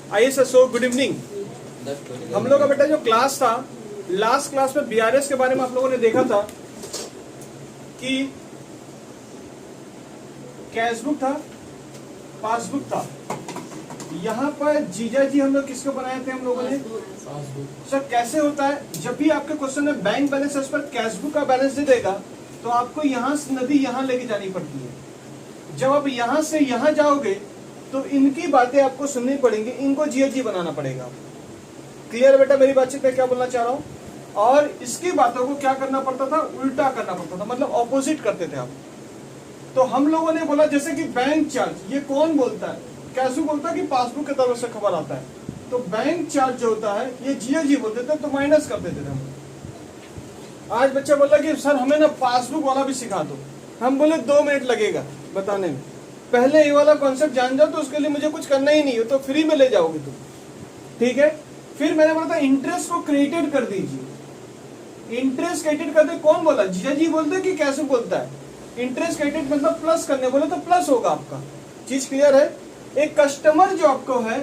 आइए sir, so good evening. हम लोग का बेटा जो क्लास था, लास्ट क्लास में बीआरएस के बारे में आप लोगों ने देखा था कि कैश बुक था, पासबुक था। यहाँ पर जीजा जी हम लोग किसको बनाए थे हम लोगों ने? सर कैसे होता है, जब भी आपके क्वेश्चन में बैंक बैलेंस उस पर कैश बुक का बैलेंस दे देगा तो आपको यहाँ से नदी यहाँ लेके जानी पड़ती है। जब आप यहाँ से यहाँ जाओगे तो इनकी बातें आपको सुननी पड़ेंगी, इनको जीएजी बनाना पड़ेगा। क्लियर बेटा मेरी बातचीत में क्या बोलना चाह रहा हूँ? और इसकी बातों को क्या करना पड़ता था? उल्टा करना पड़ता था, मतलब ऑपोजिट करते थे आप। तो हम लोगों ने बोला जैसे कि बैंक चार्ज, ये कौन बोलता है? कैसे बोलता है कि पासबुक की तरफ से खबर आता है। तो बैंक चार्ज जो होता है ये जीएजी बोलते थे, तो माइनस कर देते थे हम। आज बच्चा बोला कि सर हमें ना पासबुक वाला भी सिखा दो। हम बोले 2 मिनट लगेगा बताने में, पहले ये वाला कॉन्सेप्ट जान जाओ तो उसके लिए मुझे कुछ करना ही नहीं है, तो फ्री में ले जाओगे तुम, ठीक है। फिर मैंने बोला था इंटरेस्ट को क्रेडिटेड कर दीजिए। इंटरेस्ट क्रेडिट कर दे, कौन बोला? जीजा जी बोलते कि कैसे बोलता है? इंटरेस्ट क्रेडिट मतलब प्लस करने बोले तो प्लस होगा आपका। चीज क्लियर है? एक कस्टमर जो आपको है,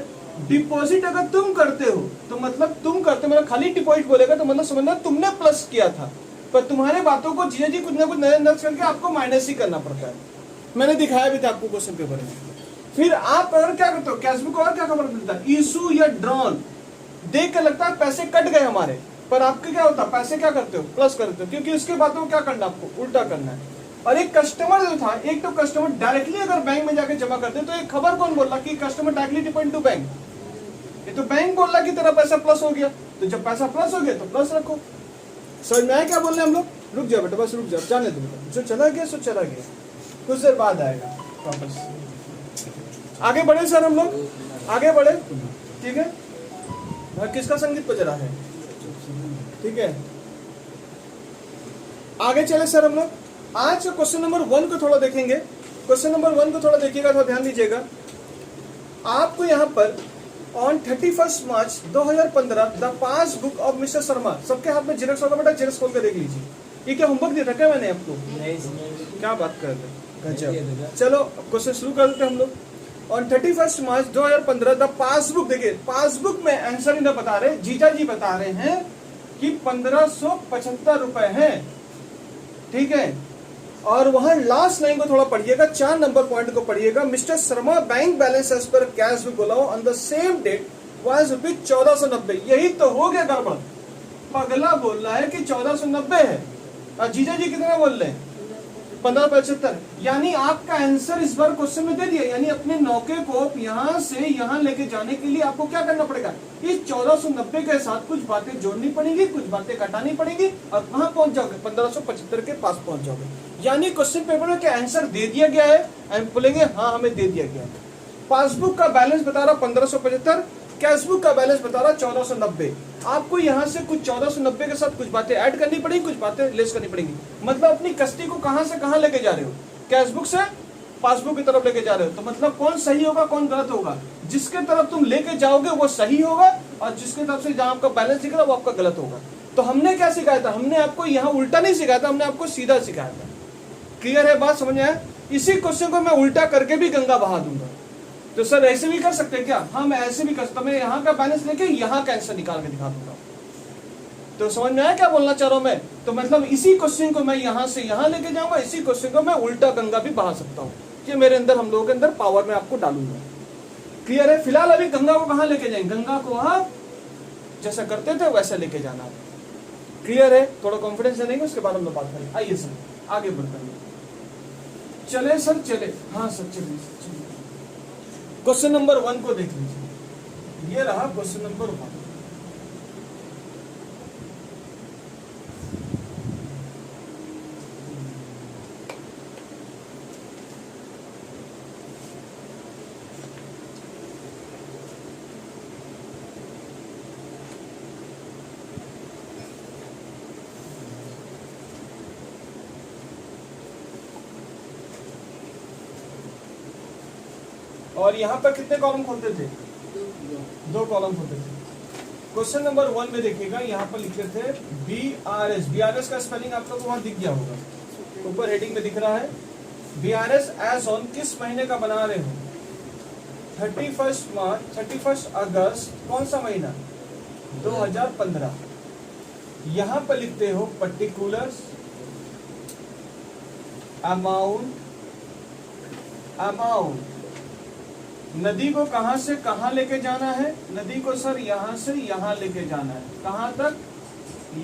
डिपॉजिट अगर तुम करते हो तो मतलब तुम करते, मतलब खाली डिपॉजिट बोलेगा तो मतलब समझना तुमने प्लस किया था, पर तुम्हारे बातों को जीजा जी कुछ ना कुछ नजर करके आपको माइनस ही करना पड़ता है। मैंने दिखाया भी था आपको क्वेश्चन पेपर में। फिर आप अगर क्या करते हो, कैशबुक और क्या खबर मिलता है? इशू या ड्रॉन देख के लगता है पैसे कट गए हमारे, पर आपके क्या होता है? पैसे क्या करते हो? प्लस करते हो, क्योंकि उसके बातों को क्या करना, आपको उल्टा करना है। और एक कस्टमर जो था, एक तो कस्टमर डायरेक्टली अगर बैंक में जाके जमा करते तो एक खबर कौन बोल रहा कि customer directly depend to bank, ये तो बैंक बोल रहा कि तेरा पैसा प्लस हो गया, तो जब पैसा प्लस हो गया तो प्लस रखो। समझ में आया क्या बोल रहे हैं हम लोग? रुक जाओ बेटा, बस रुक जाओ, जाने दो बेटा, जो चला गया सो चला गया, कुछ देर बाद आएगा वापस। आगे बढ़े सर, हम लोग आगे बढ़े, ठीक है। किसका संगीत बज रहा है? ठीक है, आगे चले सर। हम लोग आज क्वेश्चन नंबर 1 को थोड़ा देखेंगे। क्वेश्चन नंबर 1 को थोड़ा देखिएगा, थोड़ा ध्यान दीजिएगा। आपको यहाँ पर on 31 March 2015 the passbook of mister Sharma, सबके हाथ में जेरॉक्स होगा बेटा, जेरॉक्स खोल के देख लीजिए। ये क्या होमवर्क दे रखा है मैंने आपको? क्या बात कर रहे हैं? चलो क्वेश्चन शुरू कर देते हैं हम लोग। ऑन 31 मार्च 2015 द पासबुक, देखिए पासबुक में आंसर इन्हें बता रहे, जीजा जी बता रहे हैं कि 1575 रुपए है, ठीक है। और वहां लास्ट लाइन को थोड़ा पढ़िएगा, 4 नंबर पॉइंट को पढ़िएगा। Mister Sharma bank balance as पर कैश बुक बोला on the same date was rupees 1490। यही तो हो गया गड़बड़, पगला बोल रहा है कि 1490 है और जीजा जी कितना बोल रहे हैं? 1575। यानी आपका आंसर इस बार क्वेश्चन में दे दिया, यानी अपने नौके को यहाँ से यहाँ लेके जाने के लिए आपको क्या करना पड़ेगा? इस 1490 के साथ कुछ बातें जोड़नी पड़ेंगी, कुछ बातें घटानी पड़ेंगी, और कहाँ पहुंच जाओगे? 1575 के पास पहुंच जाओगे। यानी क्वेश्चन पेपर में क्या आंसर दे दिया गया है? हम बोलेंगे हाँ हमें दे दिया गया है। पासबुक का बैलेंस बता रहा 1575, कैशबुक का बैलेंस बता रहा 1490। आपको यहाँ से कुछ 1490 के साथ कुछ बातें ऐड करनी पड़ेगी, कुछ बातें लेस करनी पड़ेंगी। मतलब अपनी कश्ती को कहाँ से कहाँ लेके जा रहे हो? कैशबुक से पासबुक की तरफ लेके जा रहे हो। तो मतलब कौन सही होगा, कौन गलत होगा? जिसके तरफ तुम लेके जाओगे वो सही होगा, और जिसके तरफ से जहाँ आपका बैलेंस दिख रहा है वो आपका गलत होगा। तो हमने क्या सिखाया था? हमने आपको यहाँ उल्टा नहीं सिखाया था, हमने आपको सीधा सिखाया था। क्लियर है बात, समझ में आया? इसी क्वेश्चन को मैं उल्टा करके भी गंगा बहा दूंगा। तो सर ऐसे भी कर सकते हैं क्या? हम ऐसे भी कर सकते, मैं यहाँ का बैलेंस लेके यहाँ का आंसर निकाल के दिखा दूंगा। तो समझ में आया क्या बोलना चाह रहा हूं मैं? तो मतलब इसी क्वेश्चन को मैं यहाँ से यहाँ लेके जाऊंगा, इसी क्वेश्चन को मैं उल्टा गंगा भी बहा सकता हूँ। ये मेरे अंदर, हम लोगों के अंदर पावर में आपको डालूंगा। क्लियर है? फिलहाल अभी गंगा को कहाँ लेके जाएंगे? गंगा को आप जैसा करते थे वैसा लेके जाना। क्लियर है? थोड़ा कॉन्फिडेंस देंगे, उसके बाद हम लोग बात करेंगे। आइए सर आगे बढ़ते हैं। चले सर चले, हाँ सर चलिए। क्वेश्चन नंबर 1 को देख लीजिए, ये रहा क्वेश्चन नंबर 1। और यहाँ पर कितने कॉलम खोलते थे? 2 कॉलम खोलते थे। क्वेश्चन नंबर 1 में देखिएगा, यहाँ पर लिखे थे BRS। BRS का स्पेलिंग आप लोग को वहां दिख गया होगा, ऊपर हेडिंग में दिख रहा है। BRS एज ऑन किस महीने का बना रहे हो? 31 अगस्त कौन सा महीना? 2015। यहां पर लिखते हो पर्टिकुलर्स अमाउंट। नदी को कहां से कहां लेके जाना है? नदी को सर यहां से यहां लेके जाना है। कहां तक?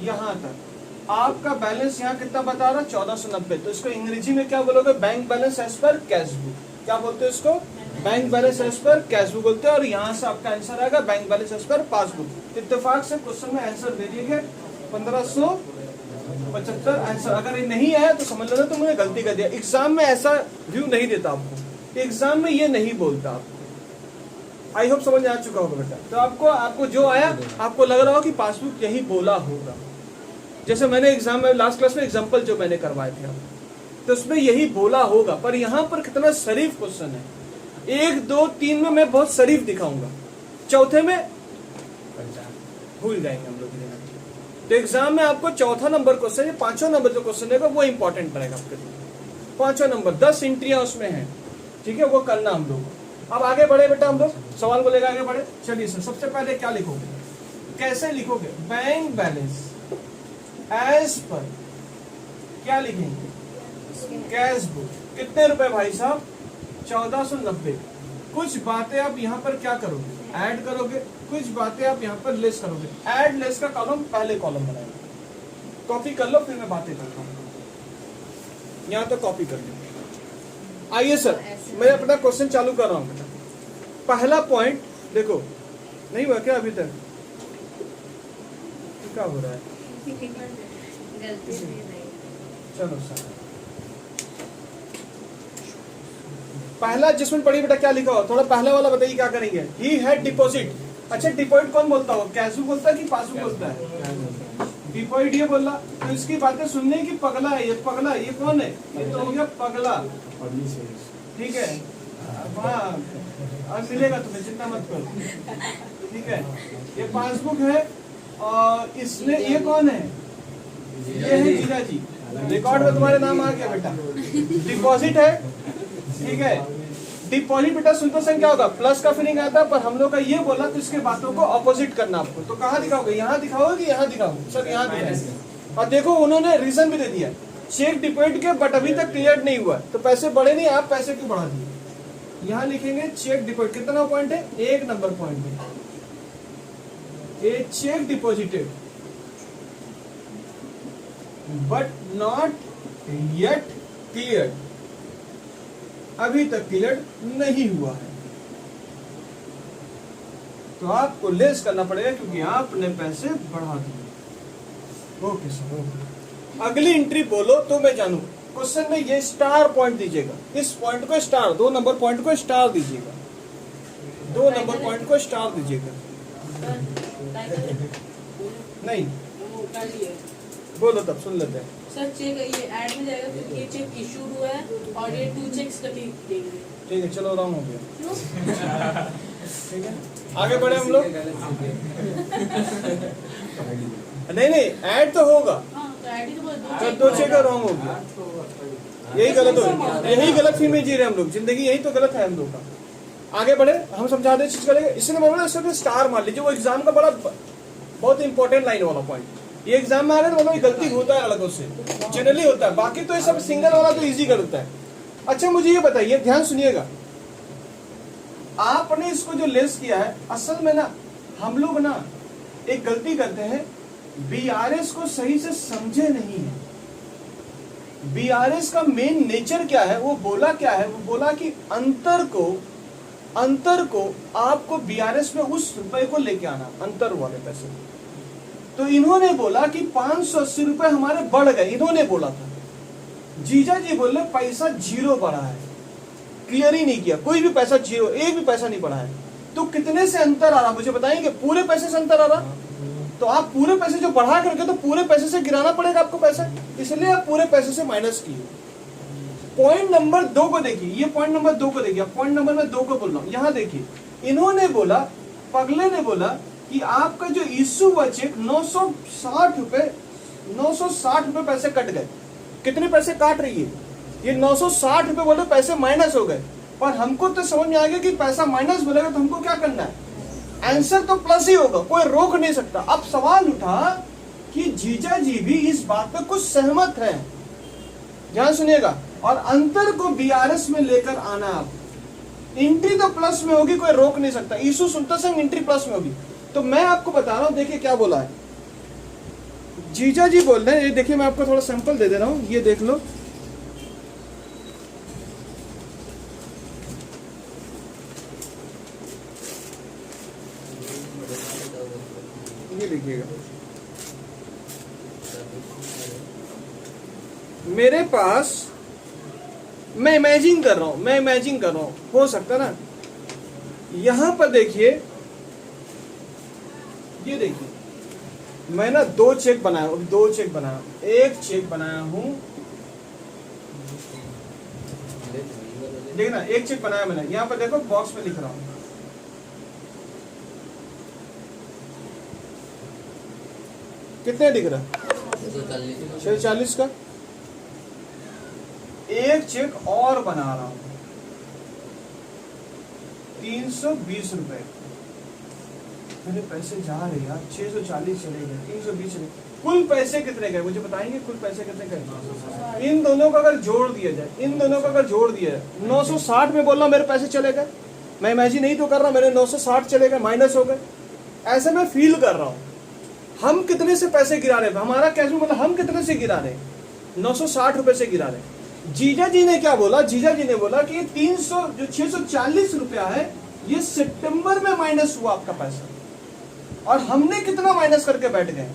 यहां तक। आपका बैलेंस यहाँ कितना बता रहा? 1490। तो इसको अंग्रेजी में क्या बोलोगे? बैंक बैलेंस एज पर कैश बुक। क्या बोलते हैं इसको? बैंक बैलेंस एज पर कैश बुक बोलते हैं। और यहाँ से आपका आंसर आएगा बैंक बैलेंस एज पर पासबुक। इत्तेफाक से क्वेश्चन में आंसर दे दिए गए 1575 आंसर। अगर ये नहीं आया तो समझ लेना तो मैंने गलती कर दिया। एग्जाम में ऐसा व्यू नहीं देता आपको, एग्जाम में ये नहीं बोलता आपको। आई होप समझ आ चुका होगा बेटा। तो आपको जो आया आपको लग रहा हो कि पासबुक यही बोला होगा। जैसे मैंने एग्जाम में लास्ट क्लास में एग्जाम्पल जो मैंने करवाए थे तो उसमें यही बोला होगा। पर यहाँ पर कितना शरीफ क्वेश्चन है। 1, 2, 3 में मैं बहुत शरीफ दिखाऊंगा, चौथे में भूल जाएंगे हम लोग। तो एग्जाम में आपको चौथा नंबर क्वेश्चन या 5वां नंबर जो क्वेश्चन है वो इंपॉर्टेंट रहेगा आपके लिए। 5वां नंबर 10 एंट्रियां उसमें हैं, ठीक है, वो करना हम लोग। अब आगे बढ़े बेटा, हम लोग सवाल को लेकर आगे बढ़े। चलिए सर, सबसे पहले क्या लिखोगे, कैसे लिखोगे? बैंक बैलेंस एज पर क्या लिखेंगे? Cash book. कितने रुपए भाई साहब? 1490। कुछ बातें आप यहाँ पर क्या करोगे? ऐड करोगे। कुछ बातें आप यहाँ पर लेस करोगे। ऐड लेस का कॉलम पहले कॉलम बनाएंगे। कॉपी कर लो, फिर मैं बातें करता हूँ। यहाँ तो कॉपी कर लो। आइए सर, मैं अपना क्वेश्चन चालू कर रहा हूँ बेटा। पहला पॉइंट देखो, नहीं हुआ क्या अभी तक? क्या हो रहा है? चलो सर, पहला जिसमें पढ़ी बेटा क्या लिखा हो? थोड़ा पहले वाला बताइए क्या करेंगे। He had deposit. अच्छा, डिपॉजिट कौन बोलता हो? कैशबुक बोलता है कि पासबुक बोलता है? डिपॉजिट ये बोला। तो इसकी बातें सुनने की पगला है। ये पगला, ये कौन है? ये तो हो गया पगला, ठीक है। हाँ, अब मिलेगा तुम्हें, चिंता मत करो, ठीक है। ये पासबुक है और इसमें ये कौन है? ये है जीजा जी। रिकॉर्ड में तुम्हारे नाम आ गया बेटा। डिपॉजिट है, ठीक है। डिपॉजिट बेटा सुनते समय क्या होगा? प्लस का फीलिंग आता है, पर हम लोग का ये बोला तो इसके बातों को ऑपोजिट करना आपको। तो कहाँ दिखाओगे? यहाँ दिखाओगे कि यहाँ दिखाओगे? सर यहाँ दिखाओगे। और देखो उन्होंने रीजन भी दे दिया, चेक डिपॉजिट के बट अभी तक क्लियर नहीं हुआ तो पैसे बढ़े नहीं, आप पैसे क्यों बढ़ा दिए? यहाँ लिखेंगे चेक डिपॉजिट। कितना पॉइंट है? 1 नंबर पॉइंट है। A cheque deposited but not yet clear. अभी तक क्लियर नहीं हुआ है तो आपको लेस करना पड़ेगा क्योंकि आपने पैसे बढ़ा दिए। Okay sir, okay. अगली एंट्री बोलो तो मैं जानू। क्वेश्चन में ये स्टार पॉइंट दीजिएगा। इस पॉइंट को स्टार, 2 नंबर पॉइंट को स्टार दीजिएगा। 2 नंबर पॉइंट को स्टार दीजिएगा। नहीं बोलो तब सुन लेते हैं। सर चेक ये ऐड में जाएगा क्योंकि ये चेक इशूड हुआ है और ये 2 चेक्स कटी देंगे। ठीक है, चलो रॉन्ग हो गया। ठीक है, आगे बढ़े हम लोग। नहीं ऐड तो होगा। तो 2 चेक रॉन्ग हो गया, यही गलत हो गया। यही गलत फीमें जी रहे हम लोग, जिंदगी यही तो गलत है हम लोग का। आगे बढ़े, हम समझा दे चीज करेंगे। इसलिए मैं बोला स्टार मान लीजिए। वो एग्जाम का बड़ा बहुत इंपॉर्टेंट लाइन वाला पॉइंट। ये एग्जाम में आ रहा है तो गलती होता है अलग से, जनरली होता है। बाकी तो ये सब सिंगल वाला तो इजी करता है। अच्छा मुझे ये बताइए, ध्यान सुनिएगा, आपने इसको जो लेस किया है, असल में ना हम लोग ना एक गलती करते हैं, बीआरएस को सही से समझे नहीं है। बीआरएस का मेन नेचर क्या है, वो बोला क्या है? वो बोला कि अंतर को आपको बीआरएस में उस रुपए को लेके आना, अंतर वाले पैसे। तो इन्होंने बोला कि 580 रुपए हमारे बढ़ गए, इन्होंने बोला था। जीजा जी बोले पैसा 0 बढ़ा है, क्लियर ही नहीं किया। कोई भी पैसा 0, एक भी पैसा नहीं बढ़ा है। तो कितने से अंतर आ रहा मुझे बताएंगे? पूरे पैसे से अंतर आ रहा। तो आप पूरे पैसे जो बढ़ा करके तो पूरे पैसे से गिराना पड़ेगा आपको पैसा, इसलिए आप पूरे पैसे से माइनस किए। पॉइंट नंबर 2 को देखिए, ये पॉइंट नंबर 2 को देखिए। पॉइंट नंबर मैं 2 को बोल रहा हूँ, यहाँ देखिए। इन्होंने बोला, पगले ने बोला कि आपका जो इश्यू हुआ चेक 960 रुपए पैसे कट गए। कितने पैसे काट रही है ये? 960 रुपए बोले पैसे माइनस हो गए। पर हमको तो समझ में आ गया कि पैसा माइनस बोलेगा तो हमको क्या करना है, आंसर तो प्लस ही होगा, कोई रोक नहीं सकता। अब सवाल उठा कि जीजा जी भी इस बात पे कुछ सहमत है, ध्यान सुनिएगा, और अंतर को बीआरएस में लेकर आना। आप एंट्री तो प्लस में होगी, कोई रोक नहीं सकता। इशू सुनते समय एंट्री प्लस में होगी। तो मैं आपको बता रहा हूं, देखिए क्या बोला है जीजा जी बोल रहे हैं। ये देखिए, मैं आपको थोड़ा सैंपल दे दे रहा हूं, ये देख लो। ये देखिएगा, मेरे पास, मैं इमेजिन कर रहा हूं, हो सकता ना, यहां पर देखिए, ये देखिए, मैं ना 2 चेक बनाया, एक चेक बनाया हूं, देखना, एक चेक बनाया मैंने, यहां पर देखो बॉक्स में लिख रहा हूं, कितने दिख रहा है, 640 का। एक चेक और बना रहा हूं, 320 रुपए। मेरे पैसे जा रहे यार, 640 चले गए, 320 चले, कुल पैसे कितने गए मुझे बताएंगे? कुल पैसे कितने गए इन दोनों का अगर जोड़ दिया जाए, 960 में बोल रहा मेरे पैसे चले गए। मैं इमेजिन नहीं तो कर रहा, मेरे 960 चले गए, माइनस हो गए। ऐसे मैं फील कर रहा हूं। हम कितने से पैसे गिरा रहे हैं, हमारा कैश में, मतलब हम कितने से गिरा रहे हैं, 960 रुपए से गिरा रहे हैं। जीजा जी ने क्या बोला, जीजा जी ने बोला कि 300 जो 640 रुपया है, ये सितंबर में माइनस हुआ आपका पैसा, और हमने कितना माइनस करके बैठ गए,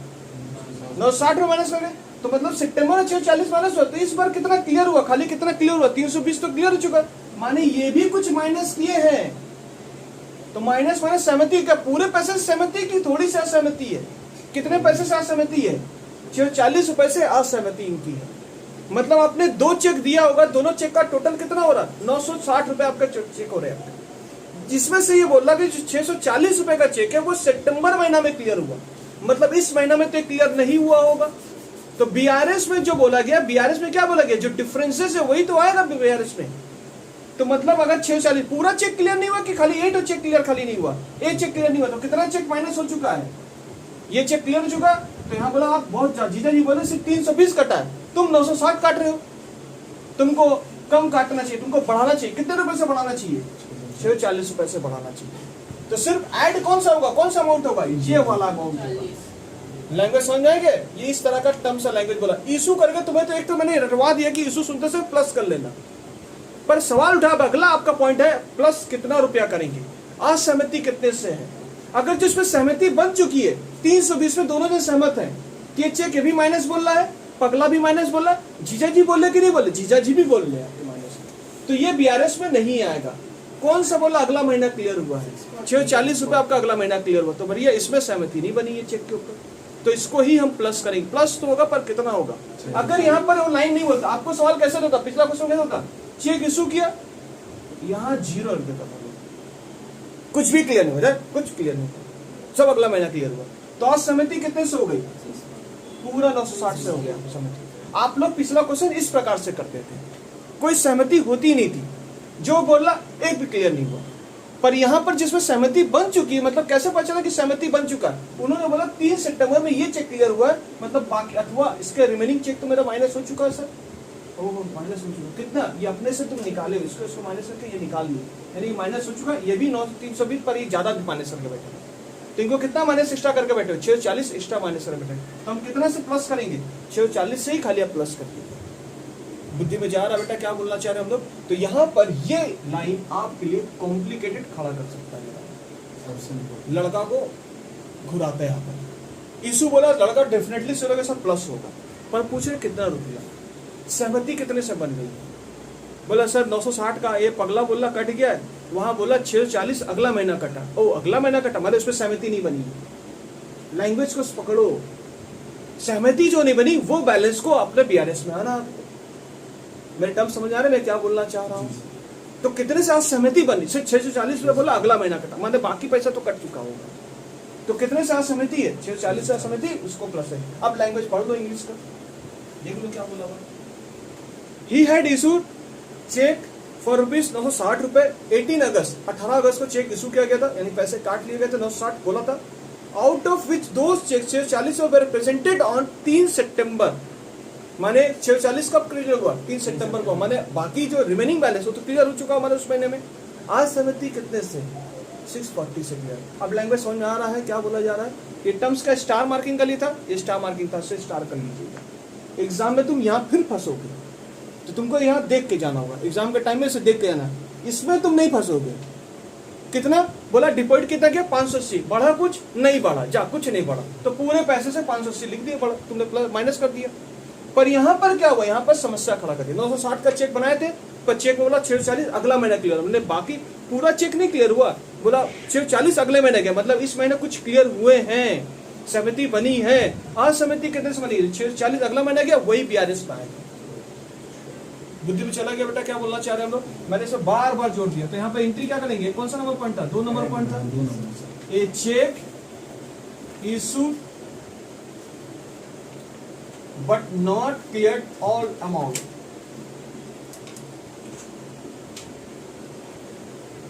960 में माइनस कर गए। तो मतलब सितंबर में 640 माइनस हुआ, तो इस बार कितना क्लियर हुआ, खाली कितना क्लियर हुआ, 320 तो क्लियर हो चुका, माने ये भी कुछ माइनस किए हैं। तो माइनस माइनस सहमति का, पूरे पैसे से सहमति की थोड़ी सी असहमति है। कितने पैसे से असहमति है, 640 रुपए से असहमति इनकी है। मतलब आपने 2 चेक दिया होगा, दोनों चेक का टोटल कितना हो रहा, 960 रुपए आपका चेक हो रहे हैं, जिसमें से ये बोल रहा कि 640 रुपए का चेक है वो सितंबर महीना में क्लियर हुआ, मतलब इस महीना में तो क्लियर नहीं हुआ होगा। तो बीआरएस में जो बोला गया, बीआरएस में क्या बोला गया, जो डिफरेंसेस है वही तो आएगा बीआरएस में। तो मतलब अगर 640 पूरा चेक क्लियर नहीं हुआ कि खाली 8 चेक क्लियर खाली नहीं हुआ, एक चेक क्लियर नहीं हुआ, तो कितना चेक माइनस हो चुका है, ये चेक क्लियर हो चुका। तो यहाँ बोला आप बहुत, जीजा जी बोले सिर्फ 320 कटा है, तुम 960 काट रहे हो, तुमको कम काटना चाहिए, तुमको बढ़ाना चाहिए। कितने रुपए से बढ़ाना चाहिए, 640 रुपए से बढ़ाना चाहिए। तो सिर्फ ऐड कौन सा होगा, कौन सा अमाउंट होगा, ये वाला अमाउंट होगा। लैंग्वेज समझ आएंगे, ये इस तरह का टर्म सा लैंग्वेज बोला। इशू करके तुम्हें तो एक तो मैंने रटवा दिया कि इशू सुनते से प्लस कर लेना, पर सवाल उठा, अगला आपका पॉइंट है प्लस कितना रुपया करेंगे, असहमति कितने से है। अगर जो इसमें सहमति बन चुकी है, 320 में दोनों जन सहमत हैं कि ये चेक ये भी माइनस बोल रहा है, पगला भी माइनस बोल रहा है, जीजा जी बोले कि नहीं बोले, जीजा जी भी बोल रहे हैं माइनस, तो ये बीआरएस में नहीं आएगा। कौन सा बोला, अगला महीना क्लियर हुआ है, 640 रुपए आपका अगला महीना क्लियर हुआ, तो बढ़िया, इसमें सहमति नहीं बनी है चेक के ऊपर, तो इसको ही हम प्लस करेंगे। प्लस तो होगा, पर कितना होगा। अगर यहाँ पर वो लाइन नहीं बोलता, आपको सवाल कैसे होता, पिछला क्वेश्चन कैसे होता, चेक इशू किया, यहाँ 0 रुपए का, कुछ भी क्लियर नहीं हो जाए, कुछ क्लियर नहीं, सब अगला महीना क्लियर हुआ, तो आज सहमति कितने से हो गई, पूरा 960 से हो गया सहमति। आप लोग पिछला क्वेश्चन इस प्रकार से करते थे, कोई सहमति होती नहीं थी, जो बोला एक भी क्लियर नहीं हुआ। पर यहाँ पर जिसमें सहमति बन चुकी है, मतलब कैसे पता चला कि सहमति बन चुका है, उन्होंने बोला 3 सितंबर में ये चेक क्लियर हुआ है, मतलब बाकी अथवा इसके रिमेनिंग चेक तो मेरा माइनस हो चुका है सर। ओह माइनस हो चुका, कितना, ये अपने से तुम निकाले, इसको माइनस करके ये निकाल लिए, यानी माइनस हो चुका, ये भी 320 पर ये ज्यादा माइनस करके बैठे, तो इनको कितना माइनस एक्स्ट्रा करके बैठे हो, 640 एक्स्ट्रा माइनस करके बैठे, तो हम कितना से प्लस करेंगे, 640 से ही खाली आप प्लस करिए। बुद्धि में जा रहा बेटा, क्या बोलना चाह रहे हम लोग। तो यहाँ पर ये लाइन आपके लिए कॉम्प्लिकेटेड खड़ा कर सकता है, लड़का को घुराते यहाँ पर। इशू बोला लड़का डेफिनेटली सिरों के साथ प्लस होगा, पर पूछे कितना रुपया, सहमति कितने से बन गई, बोला सर 960 का, ये पगला बोला कट गया है, वहां बोला 640 अगला महीना कटा, ओ अगला महीना कटा, मतलब उसमें सहमति नहीं बनी। लैंग्वेज को पकड़ो, सहमति जो नहीं बनी वो बैलेंस को अपने बीआरएस में आना। मेरे टर्म समझ आ रहे मैं क्या बोलना चाह रहा हूँ। तो कितने से आज सहमति बनी, 640 रुपये बोला अगला महीना कटा, मतलब बाकी पैसा तो कट चुका होगा, तो कितने से आज सहमति है, 640 से सहमति, उसको प्लस है। अब लैंग्वेज पढ़ दो इंग्लिश का, देख लो क्या बोला। He had issued check for ₹960 18 अगस्त 18 अगस्त को चेक इशू किया गया था, यानी पैसे काट लिए गए थे, 960 बोला था। Out of which those cheque 640 were presented on 3 September, माने 640 कब क्लियर हुआ? 3 सितंबर को, माने बाकी जो रिमेनिंग बैलेंस वो तो क्लियर हो चुका हमारे उस महीने में। आज समिति कितने से? 640 से क्लियर। अब लैंग्वेज समझ में आ रहा है क्या बोला जा रहा है? ये टर्म्स का स्टार मार्किंग का लिए था, ये स्टार मार्किंग था, से स्टार कर लीजिएगा। एग्जाम में तुम यहाँ फिर फंसोगे तो तुमको यहाँ देख के जाना होगा, एग्जाम के टाइम में से देख के जाना, इसमें तुम नहीं फंसोगे। कितना बोला? डिपॉजिट कितना किया? 580। बढ़ा कुछ? नहीं बढ़ा, जा कुछ नहीं बढ़ा, तो पूरे पैसे से 580 लिख दिया, बढ़ा तुमने प्लस माइनस कर दिया। पर यहाँ पर क्या हुआ? यहाँ पर समस्या खड़ा कर दी। 960 का चेक बनाए थे, पर चेक में बोला 640 अगला महीना क्लियर, हमने बाकी पूरा चेक नहीं क्लियर हुआ, बोला 640 अगले महीने गया, मतलब इस महीने कुछ क्लियर हुए हैं, समिति बनी है। आज समिति कितने से बनी? 640 अगला महीना गया, वही BRS में आएगा। बुद्धि में चला गया बेटा, क्या बोलना चाह रहे हैं हम लोग? मैंने इसे बार बार जोड़ दिया। तो यहाँ पे एंट्री क्या करेंगे? कौन सा नंबर पॉइंट था? 2 नंबर पॉइंट था। A cheque issued but not cleared all amount,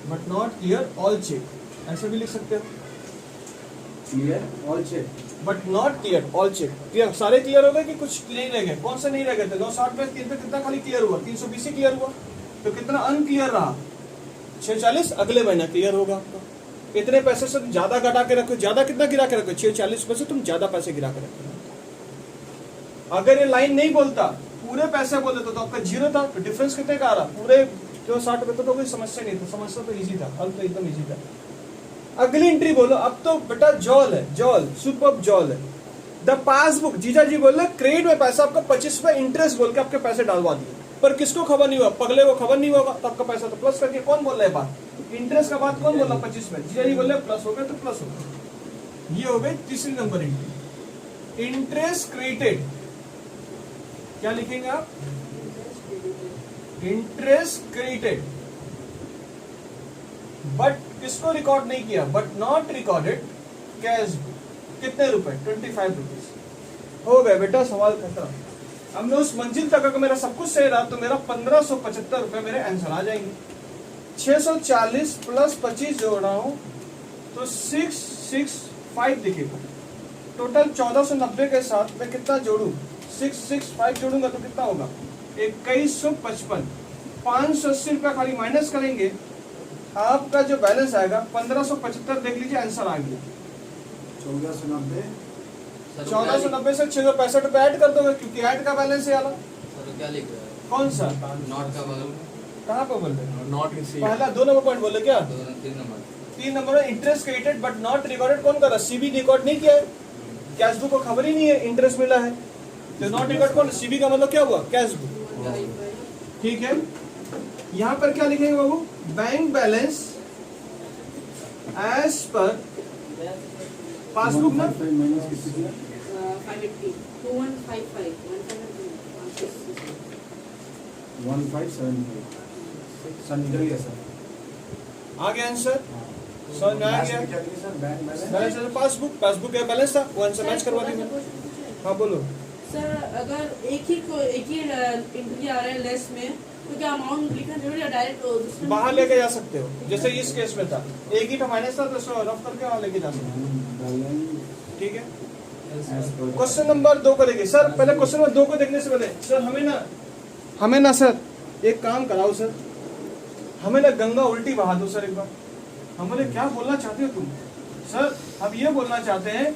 but not clear all cheque, ऐसे भी लिख सकते हो। Clear all cheque, but not clear all cheque. Clear सारे क्लियर हो गए कि कुछ नहीं रह गए? कौन से नहीं रह गए थे? 960 में 3 पे कितना खाली क्लियर हुआ? 320 क्लियर हुआ, तो कितना अनक्लियर रहा? 640 अगले महीना क्लियर होगा आपका। इतने पैसे से तुम ज्यादा घटा के रखो, ज्यादा कितना गिरा के रखो? 640 में से तुम ज्यादा पैसे गिरा के रखो। अगर ये लाइन नहीं बोलता, पूरे पैसे बोल देता तो आपका जीरो था, तो डिफरेंस कितने का आ रहा? पूरे जो 60 में, तो कोई समस्या नहीं था, समस्या तो इजी था, हल तो एकदम इजी था। अगली एंट्री बोलो। अब तो बेटा जॉल है, जॉल सुपर जॉल है। द पासबुक, जीजा जी बोल रहे क्रेडिट में पैसा आपका 25 पे इंटरेस्ट बोल के आपके पैसे डालवा दिए, पर किसको खबर नहीं हुआ? पगले को खबर नहीं होगा, तो आपका पैसा तो प्लस करके कौन बोल रहा है बात? इंटरेस्ट का बात कौन बोल रहा? 25 में जीजा जी बोल रहे प्लस हो गया, तो प्लस हो गया। ये हो गई तीसरी नंबर एंट्री। इंटरेस्ट क्रेडिटेड, क्या लिखेंगे आप? इंटरेस्ट क्रेडिटेड, बट किसको रिकॉर्ड नहीं किया? But not recorded cash. कितने रुपए? 25 रुपीज। हो गए बेटा, सवाल खत्म। हमने उस मंजिल तक अगर मेरा सब कुछ सही रहा तो मेरा 1575 रुपए मेरे आंसर आ जाएंगे। 640 प्लस 25 जोड़ रहा हूं तो 665 दिखेगा। टोटल 1490 के साथ मैं कितना जोड़ू? 665 जोड़ूंगा तो कितना होगा? 2155। 580 रुपया खाली माइनस करेंगे, आपका जो बैलेंस आएगा 1575। देख लीजिए आंसर आ गया 1490 से 665 रुपए ऐड कर दोगे, क्योंकि ऐड का बैलेंस है वाला। क्या लिख रहे हैं? कौन सा? नॉट का बगल में कहाँ पे बोल रहे हैं? Not receive. पहला 2 नंबर पॉइंट बोले क्या? 3 नंबर। 3 नंबर में interest credited but not recorded कौन कर रहा? सीबी रिकॉर्ड नहीं किया है, कैश बुक को खबर ही नहीं है इंटरेस्ट मिला है, तो नॉट रिकॉर्ड कौन? सीबी का मतलब क्या हुआ? Cash book. ठीक है, यहाँ पर क्या लिखेंगे बाबू? बैंक बैलेंस एज पर पासबुक ना 580 2155 सर निकल गया सर। आ गया आंसर, समझ में आ गया? बैलेंस पासबुक, पासबुक का बैलेंस था, वो आंसर मैच करवा दी मैंने। हाँ बोलो सर, अगर एक ही एंट्री आ रहा है लेस में, तो क्या अमाउंट लिखना जरूरी है? डायरेक्ट बाहर लेके जा सकते हो, जैसे इस केस में था एक ही माइनस था, तो इसको रफ करके वहां लेके जा सकते हो। ठीक है, क्वेश्चन नंबर 2 को देखिए सर। पहले क्वेश्चन नंबर 2 को देखने से पहले सर हमें ना सर एक काम कराओ सर, हमें ना गंगा उल्टी बहा दो सर एक बार। हम बोले क्या बोलना चाहते हो तुम? सर हम ये बोलना चाहते हैं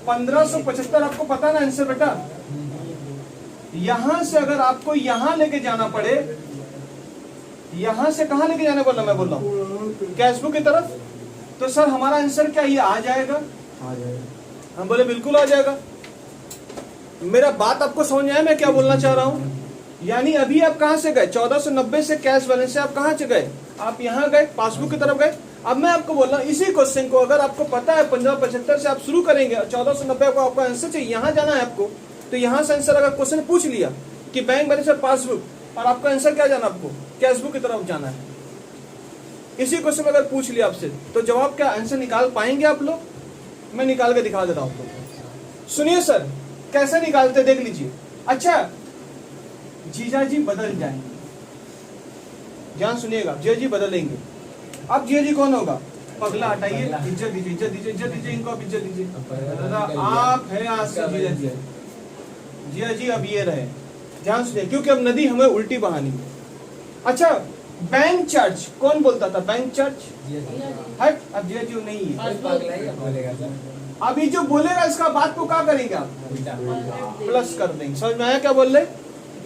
1575 आपको पता है ना आंसर बेटा? यहां से अगर आपको यहां लेके जाना पड़े, यहां से कहां लेके जाने बोला? मैं बोल रहा हूं कैशबुक की तरफ, तो सर हमारा आंसर क्या ये आ जाएगा? हम बोले बिल्कुल आ जाएगा। मेरा बात आपको समझ में आया मैं क्या बोलना चाह रहा हूं? यानी अभी आप कहां से गए? 1490 से कैश बैलेंस से आप कहां से गए? आप यहां गए, पासबुक की तरफ गए। अब मैं आपको बोल रहा हूं इसी क्वेश्चन को अगर आपको पता है 1575 से आप शुरू करेंगे, 1490 को आपका आंसर चाहिए, यहां जाना है आपको, तो यहां से आंसर अगर क्वेश्चन पूछ लिया कि बैंक बैलेंस और पासबुक, और आपका आंसर क्या जाना? आपको कैशबुक की तरफ जाना है। इसी क्वेश्चन में अगर पूछ लिया आपसे, तो जवाब क्या आंसर निकाल पाएंगे आप लोग? मैं निकाल के दिखा देता हूं आपको। सुनिए सर कैसे निकालते देख लीजिए। अच्छा जीजा जी बदल जाएंगे, ध्यान सुनिएगा, जी बदलेंगे। अब जी कौन होगा? पगला हटाइए, इज्जत दीजिए, इज्जत दीजिए, इज्जत दीजिए, इनको अब इज्जत दीजिए। दादा आप है आज से जी अब ये रहे, ध्यान सुनिए, क्योंकि अब नदी हमें उल्टी बहानी है। अच्छा, बैंक चार्ज कौन बोलता था? बैंक चार्ज हट, अब जी नहीं है। अभी जो बोलेगा इसका बात को क्या करेंगे आप? प्लस कर देंगे। समझ में आया क्या बोल रहे?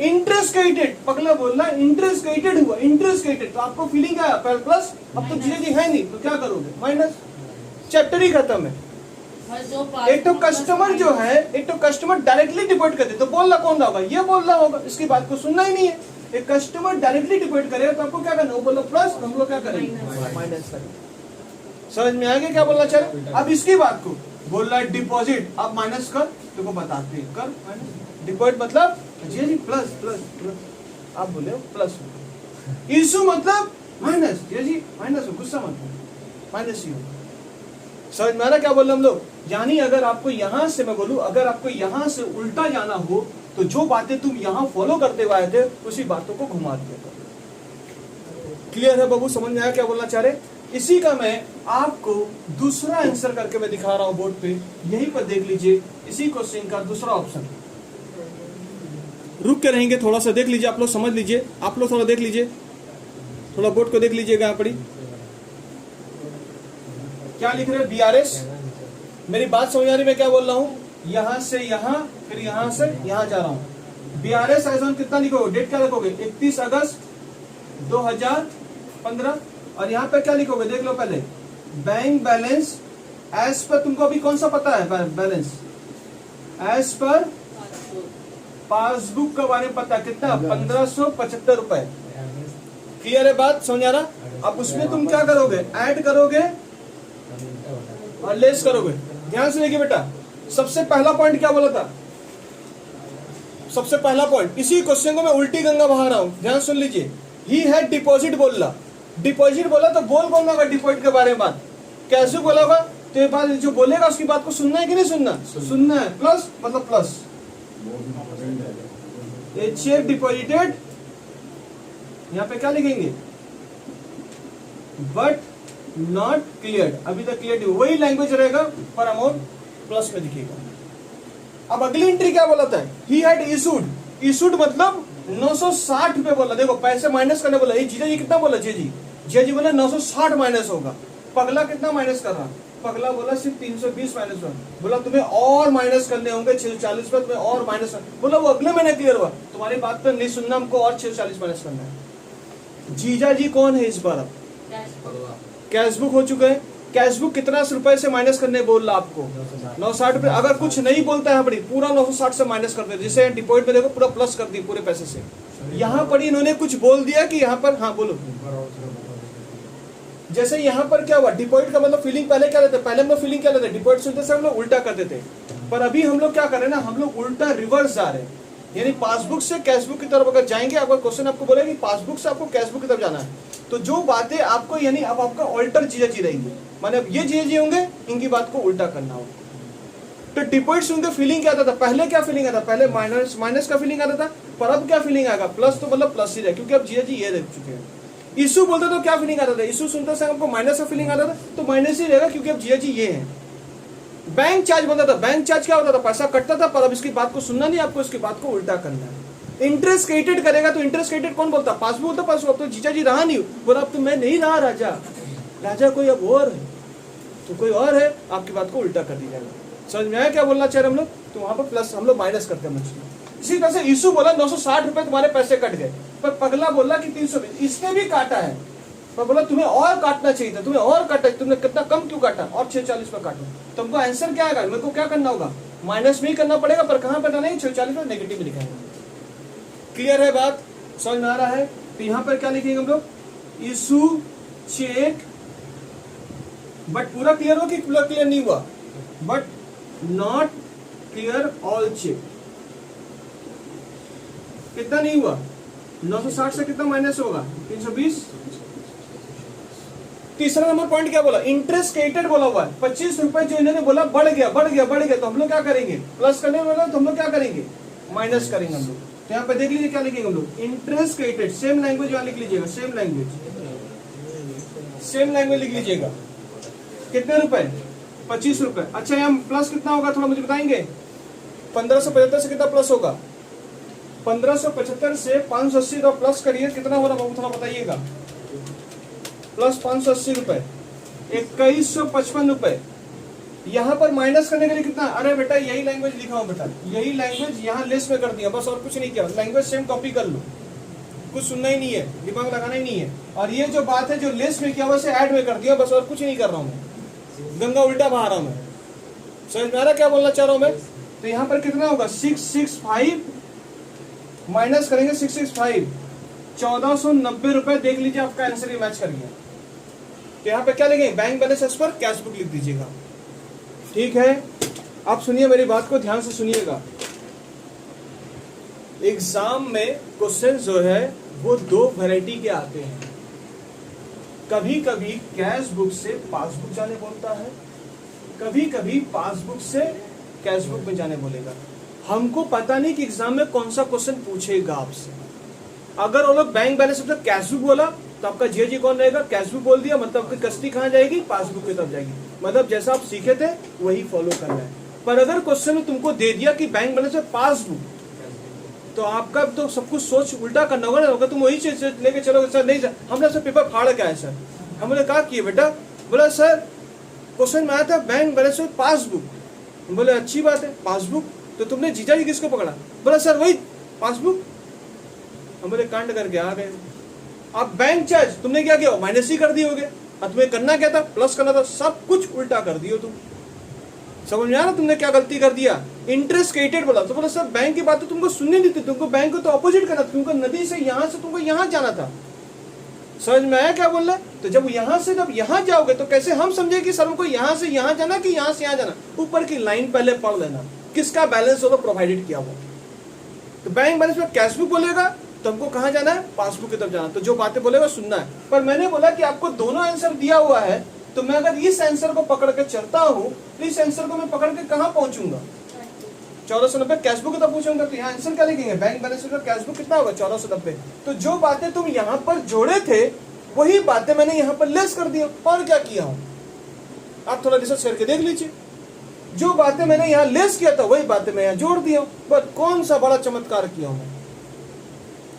इंटरेस्ट क्रेडिटेड, पगला बोल रहा है इंटरेस्ट क्रेडिटेड हुआ, इंटरेस्ट क्रेडिटेड, तो आपको फीलिंग क्या है? प्लस। अब तो जी है नहीं तो क्या करोगे? माइनस। चैप्टर ही खत्म है। एक तो कस्टमर जो है, एक तो कस्टमर डायरेक्टली डिपोजिट करते, तो बोल रहा कौन रहा होगा? ये बोल रहा होगा, इसकी बात को सुनना ही नहीं है। एक कस्टमर डायरेक्टली डिपोजिट करेगा तो आपको क्या करना? वो बोलो प्लस, हम लोग क्या करेंगे? माइनस करेंगे। समझ में आ गया क्या बोलना चाह रहे? अब इसकी बात को बोल रहा है डिपॉजिट, अब माइनस कर, तुमको बताते हैं, कर माइनस। डिपॉजिट मतलब जी प्लस प्लस प्लस, आप बोले प्लस। इशू मतलब माइनस, जी माइनस हो, गुस्सा मत हो, माइनस ही हो। समझ में आ रहा क्या बोल रहे हम लोग? यानी अगर आपको यहां से, मैं बोलूं, अगर आपको यहां से उल्टा जाना हो तो जो बातें तुम यहां फॉलो करते हुए आए थे उसी बातों को घुमा दिया। क्लियर है बाबू? समझ में आया क्या बोलना चाह रहे? इसी का मैं आपको दूसरा आंसर करके मैं दिखा रहा हूं बोर्ड पे, यहीं पर देख लीजिए। इसी क्वेश्चन का दूसरा ऑप्शन, रुक के रहेंगे, थोड़ा सा देख लीजिए, आप लोग समझ लीजिए, आप लोग थोड़ा देख लीजिए, थोड़ा बोर्ड को देख लीजिएगा। यहाँ पर क्या लिख रहे हैं? BRS। मेरी बात समझ आ रही? मैं क्या बोल रहा हूँ? यहां से यहां, फिर यहां से यहां जा रहा हूं। BRS एज ऑन कितना लिखोगे? डेट क्या लिखोगे? 31 अगस्त 2015। और यहाँ पे क्या लिखोगे? देख लो पहले, बैंक बैलेंस एज पर, तुमको अभी कौन सा पता है? बैलेंस एज पर पासबुक के बारे में पता कितना? 1575 रुपए। क्लियर है बात? समझ आ रहा? अब उसमें तुम क्या करोगे? ऐड करोगे और लेस करोगे। ध्यान से देखिए बेटा, सबसे पहला पॉइंट क्या बोला था? सबसे पहला पॉइंट, इसी क्वेश्चन को मैं उल्टी गंगा बहा रहा हूं, ध्यान सुन लीजिए। ही हैड डिपॉजिट बोल रहा, डिपॉजिट बोला तो बोल कौन होगा डिपॉजिट के बारे में बात? कैसे बोला होगा? तो ये बात जो बोलेगा उसकी बात को सुनना है कि नहीं सुनना? सुनना है। प्लस मतलब प्लस, ये चेक डिपॉजिटेड, यहाँ पे क्या लिखेंगे? बट नॉट क्लियर, अभी तक क्लियर नहीं, वही लैंग्वेज रहेगा पर अमाउंट प्लस में दिखेगा। अब अगली एंट्री क्या बोला था? ही हैड इशूड, इशूड मतलब 960 रुपए बोला। देखो पैसे माइनस करने बोला, ये जीजा जी कितना बोला? जी बोला 960 माइनस होगा। पगला कितना माइनस कर रहा? पगला बोला सिर्फ 320 माइनस हुआ। बोला तुम्हें और माइनस करने होंगे 640 रुपए, तुम्हें और माइनस। बोला वो अगले महीने क्लियर हुआ, तुम्हारी बात पर नहीं सुनना, हमको और 640 माइनस करना है। जीजा जी कौन है इस बार? अब कैशबुक हो चुका है। कैशबुक कितना रुपए से माइनस करने बोल रहा आपको? 960 रुपए। अगर कुछ नहीं बोलता है बड़ी, पूरा 960 से माइनस कर दे, जैसे डिपॉजिट में देखो पूरा प्लस कर दी पूरे पैसे से। यहाँ पर इन्होंने कुछ बोल दिया कि यहाँ पर, हाँ बोलो, जैसे यहाँ पर क्या हुआ? डिपॉजिट का मतलब फीलिंग पहले क्या लेते? पहले हम लोग फीलिंग क्या लेते? डिपॉजिट सुनते से हम लोग उल्टा कर देते, पर अभी हम लोग क्या कर रहे हैं ना, हम लोग उल्टा रिवर्स जा रहे हैं। यानी पासबुक से कैशबुक की तरफ अगर जाएंगे, आपका क्वेश्चन आपको बोलेगा कि पासबुक से आपको कैशबुक की तरफ जाना है, तो जो बातें आपको, यानी अब आपका ऑल्टर जीजा जी रहेंगी, माने अब ये जीजा जी होंगे, इनकी बात को उल्टा करना होगा। तो डिपॉजिट सुनकर फीलिंग क्या आता था? पहले क्या फीलिंग आता? पहले माइनस, माइनस का फीलिंग आता था, पर अब क्या फीलिंग आएगा? प्लस, तो मतलब प्लस ही रहे, क्योंकि अब जीजा जी ये देख चुके हैं। इशू बोलते तो क्या फीलिंग आता था? इशू सुनते से हमको माइनस का फीलिंग आता था, तो माइनस ही रहेगा क्योंकि अब जीजा जी ये है। बैंक चार्ज बनता था, बैंक चार्ज क्या होता था? पैसा कटता था, पर अब इसकी बात को सुनना नहीं, आपको इसकी बात को उल्टा करना है। इंटरेस्ट क्रेडिटेड करेगा तो इंटरेस्ट क्रेडिटेड कौन बोलता? पासबुक बोलता, पासबुक। अब तो जीजा जी रहा नहीं, बोला अब तो मैं नहीं रहा राजा, राजा कोई अब और है, तो कोई और है, आपकी बात को उल्टा कर दी जाएगा। समझ में आया क्या बोलना चाह रहे हम लोग? तो वहां पर प्लस, हम लोग माइनस करते हैं। इसी तरह से इशू बोला 960 रुपए तुम्हारे पैसे कट गए, पर पगला बोला कि 320, इसने भी काटा है, पर बोला तुम्हें और काटना चाहिए था, तुम्हें और काटा, तुमने कितना कम क्यों काटा? और 640 पर काटो। तुमको आंसर क्या आएगा? मेरे को क्या करना होगा? माइनस में ही करना पड़ेगा, पर कहां पर नहीं, 640 पर नेगेटिव में लिखाएंगे। क्लियर है बात? समझ में आ रहा है? तो यहां पर क्या लिखेंगे हम लोग? इशू चेक, बट पूरा क्लियर हो कि पूरा क्लियर नहीं हुआ? But not clear all cheque. कितना नहीं हुआ? 960 से कितना माइनस होगा? 320। तीसरा नंबर पॉइंट क्या बोला? इंटरेस्ट क्रेडिटेड बोला हुआ है। 25 रुपए जो इन्होंने बोला बढ़ गया, बढ़ गया, बढ़ गया, तो हम लोग क्या करेंगे? प्लस करने वाला, तो हम लोग क्या करेंगे? माइनस करेंगे हम लोग। तो यहाँ पे देख लीजिए क्या लिखेंगे हम लोग, इंटरेस्ट रेटेड, सेम लैंग्वेज यहाँ लिख लीजिएगा, सेम लैंग्वेज लिख लीजिएगा। कितने रुपए? 25 रुपए। अच्छा यहाँ प्लस कितना होगा थोड़ा मुझे बताएंगे? 1575 से कितना प्लस होगा? 1575 से 580 का प्लस करिए, कितना हो रहा है थोड़ा बताइएगा? प्लस 580 रुपए, 2155 रुपए। यहाँ पर माइनस करने के लिए कितना? अरे बेटा यही लैंग्वेज लिखा हूँ बेटा, यही लैंग्वेज यहाँ लेस में कर दिया बस, और कुछ नहीं किया। लैंग्वेज सेम कॉपी कर लो, कुछ सुनना ही नहीं है, दिमाग लगाना ही नहीं है। और ये जो बात है जो लेस में किया वैसे ऐड में कर दिया बस, और कुछ नहीं कर रहा हूँ मैं, गंगा उल्टा बहा रहा हूँ मैं। समझ में आ रहा क्या बोलना चाह रहा हूँ मैं? तो यहाँ पर कितना होगा? 665 माइनस करेंगे 665, 1490 रुपए। देख लीजिए आपका आंसर ही मैच कर गया। तो यहाँ पे क्या लिखेंगे? बैंक बैलेंस एज पर कैश बुक लिख दीजिएगा। ठीक है, आप सुनिए मेरी बात को ध्यान से सुनिएगा। एग्जाम में क्वेश्चन जो है वो दो वैरायटी के आते हैं। कभी कभी कैश बुक से पासबुक जाने बोलता है, कभी कभी पासबुक से कैश बुक में जाने बोलेगा। हमको पता नहीं कि एग्जाम में कौन सा क्वेश्चन पूछेगा आपसे। अगर वो लोग बैंक बैलेंस से कैश बुक बोला तो आपका जीएजी कौन रहेगा? कैश बुक बोल दिया मतलब आपकी कस्ती कहाँ जाएगी? पासबुक की तरफ जाएगी। मतलब जैसा आप सीखे थे वही फॉलो करना है। पर अगर क्वेश्चन में तुमको दे दिया कि बैंक बैलेंस में पासबुक, तो आपका तो सब कुछ सोच उल्टा करना होगा ना। होगा तुम वही चीज लेके चलोगे, सर नहीं सर हमने सब पेपर फाड़ के आए सर। हमने कहा कि बेटा, बोला सर क्वेश्चन में आया था बैंक बैलेंस में पासबुक। बोले अच्छी बात है पासबुक, तो तुमने जीजा जी किसको पकड़ा? बोला सर वही पासबुक। हम बोले कांड करके आ गए। अब बैंक चार्ज तुमने क्या किया? माइनस ही कर दिए होगे। और तुम्हें करना क्या था? प्लस करना था। सब कुछ उल्टा कर दियो तुम। समझ में आ रहा तुमने क्या गलती कर दिया? इंटरेस्ट रेटेड बोला तो बोला सर बैंक की बात तो तुमको सुननी नहीं थी, तुमको बैंक को तो ऑपोजिट करना था। तुमको नदी से यहाँ से तुमको यहाँ जाना था। समझ में आया क्या बोल रहा है? तो जब यहाँ से जब यहाँ जाओगे तो कैसे हम समझे कि सर हमको यहाँ से यहाँ जाना कि यहाँ से यहाँ जाना? ऊपर की लाइन पहले पढ़ लेना, किसका बैलेंस होगा प्रोवाइडेड किया हुआ। तो बैंक बैलेंस में कैश बुक बोलेगा तो हमको कहाँ जाना है? पासबुक की तरफ जाना। तो जो बातें बोलेगा सुनना है। पर मैंने बोला कि आपको दोनों आंसर दिया हुआ है, तो मैं अगर इस आंसर को पकड़ के चलता हूँ तो इस आंसर को मैं पकड़ के कहाँ पहुंचूंगा? 1490 कैश बुक की तरफ पहुंचूंगा। तो यहाँ आंसर क्या लिखेंगे? बैंक बैलेंस का कैश बुक कितना होगा? 1490। तो जो बातें तुम यहाँ पर जोड़े थे वही बातें मैंने यहाँ पर लेस कर दिया। और क्या किया हूँ आप थोड़ा रिसर्च करके देख लीजिए। जो बातें मैंने यहाँ लेस किया था वही बातें मैं यहाँ जोड़ दिया। बस कौन सा बड़ा चमत्कार किया हूँ?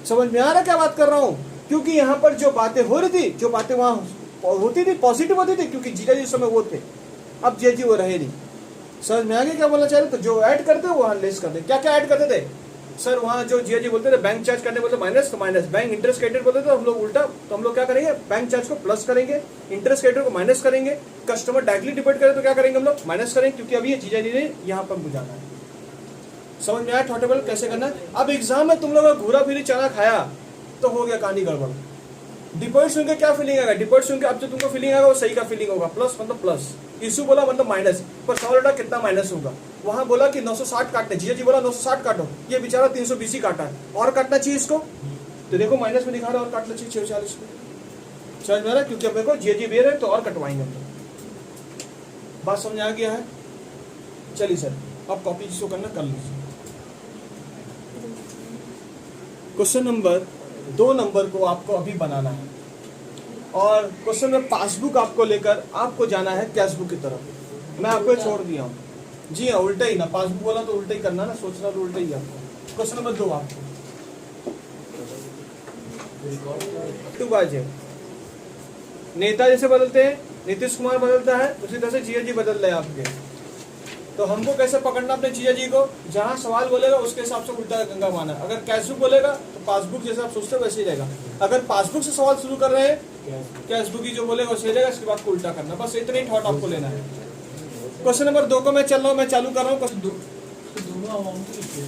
समझ में आ रहा क्या बात कर रहा हूँ? क्योंकि यहाँ पर जो बातें हो रही थी, जो बातें वहां होती थी पॉजिटिव होती थी, क्योंकि जीजा जी समय वो थे, अब जीजा जी वो रहे नहीं। समझ में आ गया क्या बोलना चाह रहे? तो जो ऐड करते वहां लेस करते। क्या क्या ऐड करते थे सर? वहां जो जीजा जी बोलते थे बैंक चार्ज करने बोलते माइनस, तो माइनस। बैंक इंटरेस्ट रेटेड बोलते थे हम लोग उल्टा, तो हम लोग क्या करेंगे? बैंक चार्ज को प्लस करेंगे, इंटरेस्ट रेटेड को माइनस करेंगे। कस्टमर डायरेक्टली डिपोजिट करे तो क्या करेंगे हम लोग? माइनस करेंगे, क्योंकि अभी ये जीजा जी ने यहाँ पर बुझाना है। समझ में आया थॉट टेबल कैसे करना है? अब एग्जाम में तुम लोग घूरा फिरी चना खाया तो हो गया कहानी गड़बड़। डिपोजिट सुन के क्या फीलिंग आएगा? डिपोजिट सुन के अब जो तुमको फीलिंग आएगा वो सही का फीलिंग होगा। प्लस मतलब प्लस, इशू बोला मतलब माइनस। पर सवाल उठा कितना माइनस होगा? वहां बोला कि 960 काटने, जीजा जी बोला 960 काटो, ये बेचारा 320 ही काटा है, और काटना चाहिए इसको। तो देखो माइनस में दिखा रहा है और काटना चाहिए 640 को। समझ में आ रहा है? क्योंकि अब देखो जीजा जी बेर है तो और कटवाएंगे हम लोग। बात समझ आ गया है? चलिए सर अब कॉपी जिसको करना कर लीजिए। क्वेश्चन नंबर 2 नंबर को आपको अभी बनाना है, और क्वेश्चन में पासबुक आपको लेकर आपको जाना है कैश बुक की तरफ। मैं आपको छोड़ दिया हूँ। जी हाँ, उल्टा ही ना, पासबुक बोला तो उल्टा ही करना ना, सोचना तो उल्टा ही आपको। क्वेश्चन नंबर 2 आपको टू बाजे नेता जैसे बदलते हैं, नीतीश कुमार बदलता है, उसी तरह से जीजा जी बदल रहे हैं आपके। तो हमको कैसे पकड़ना अपने जीजा जी को? जहां सवाल बोलेगा उसके हिसाब से उल्टा गंगा माना। अगर कैश बुक बोलेगा तो पासबुक जैसे आप सोचते हो वैसे ही रहेगा। अगर पासबुक से सवाल शुरू कर रहे हैं, कैश बुक ही जो बोलेगा वैसे रहेगा, इसके बाद को उल्टा करना। बस इतने ही थॉट आपको लेना है। क्वेश्चन नंबर 2 को मैं चल रहा हूँ, मैं चालू कर रहा हूँ। दोनों अमाउंट के लिए,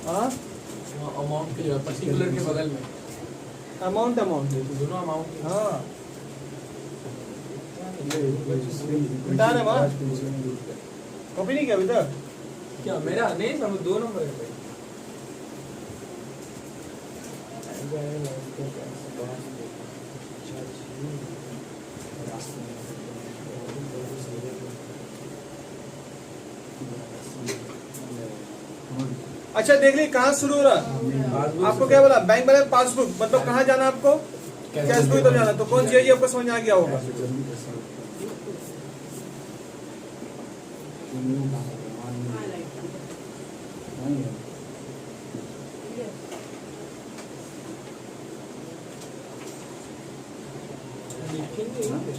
हाँ अमाउंट के लिए पर्टिकुलर के बगल में अमाउंट दोनों अमाउंट। हाँ बता रहे माँ कॉपी नहीं किया अभी तक? क्या मेरा नहीं सर, 2 नंबर है भाई। अच्छा देख ली कहाँ शुरू हो रहा, आपको क्या बोला, बैंक बैलेंस पासबुक, मतलब कहाँ जाना आपको, कैश बुक तो जाना, तो कौन सी है ये आपको समझ में आ गया होगा। हाँ लाइक लिखेंगे यहाँ पे।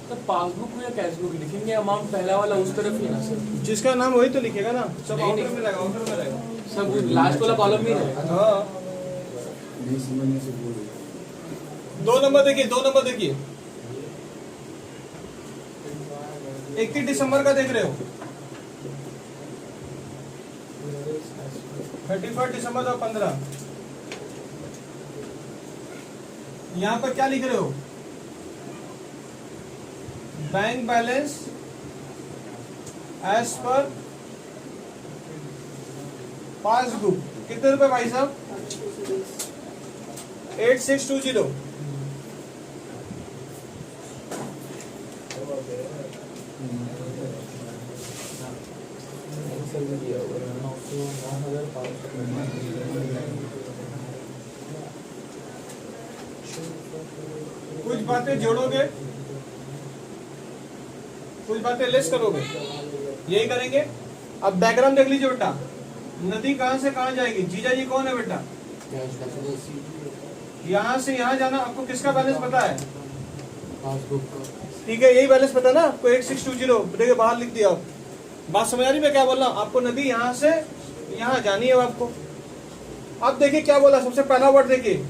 तो पासबुक में या कैश बुक लिखेंगे, अमाउंट पहला वाला उस तरफ ही ना सर, जिसका नाम वही तो लिखेगा ना, सब नहीं, आउटर नहीं। में रहेगा, आउटर में रहेगा। सब लास्ट वाला कॉलम में ही रहेगा। हाँ नहीं समझने से बोल 2 नंबर देखिए, 2 नंबर देखिए, 31 दिसंबर का देख रहे हो, 31 दिसंबर 2015, यहाँ पर क्या लिख रहे हो, बैंक बैलेंस एज पर पासबुक, कितने रुपए भाई साहब, 8620। कुछ बातें जोड़ोगे, कुछ बातें लेस करोगे, यही करेंगे। अब डायग्राम देख लीजिए बेटा, नदी कहां से कहां जाएगी, जीजा जी कौन है बेटा, यहां से यहां जाना, आपको किसका बैलेंस पता है, पासबुक का। ठीक है, यही बैलेंस पता ना आपको, 8620, देखिए बाहर लिख दिया। आप बात समझ आ रही मैं क्या बोल रहा हूं, आपको नदी यहां से यहां जानी है आपको। अब देखिए क्या बोला, सबसे पहला वर्ड देखिए,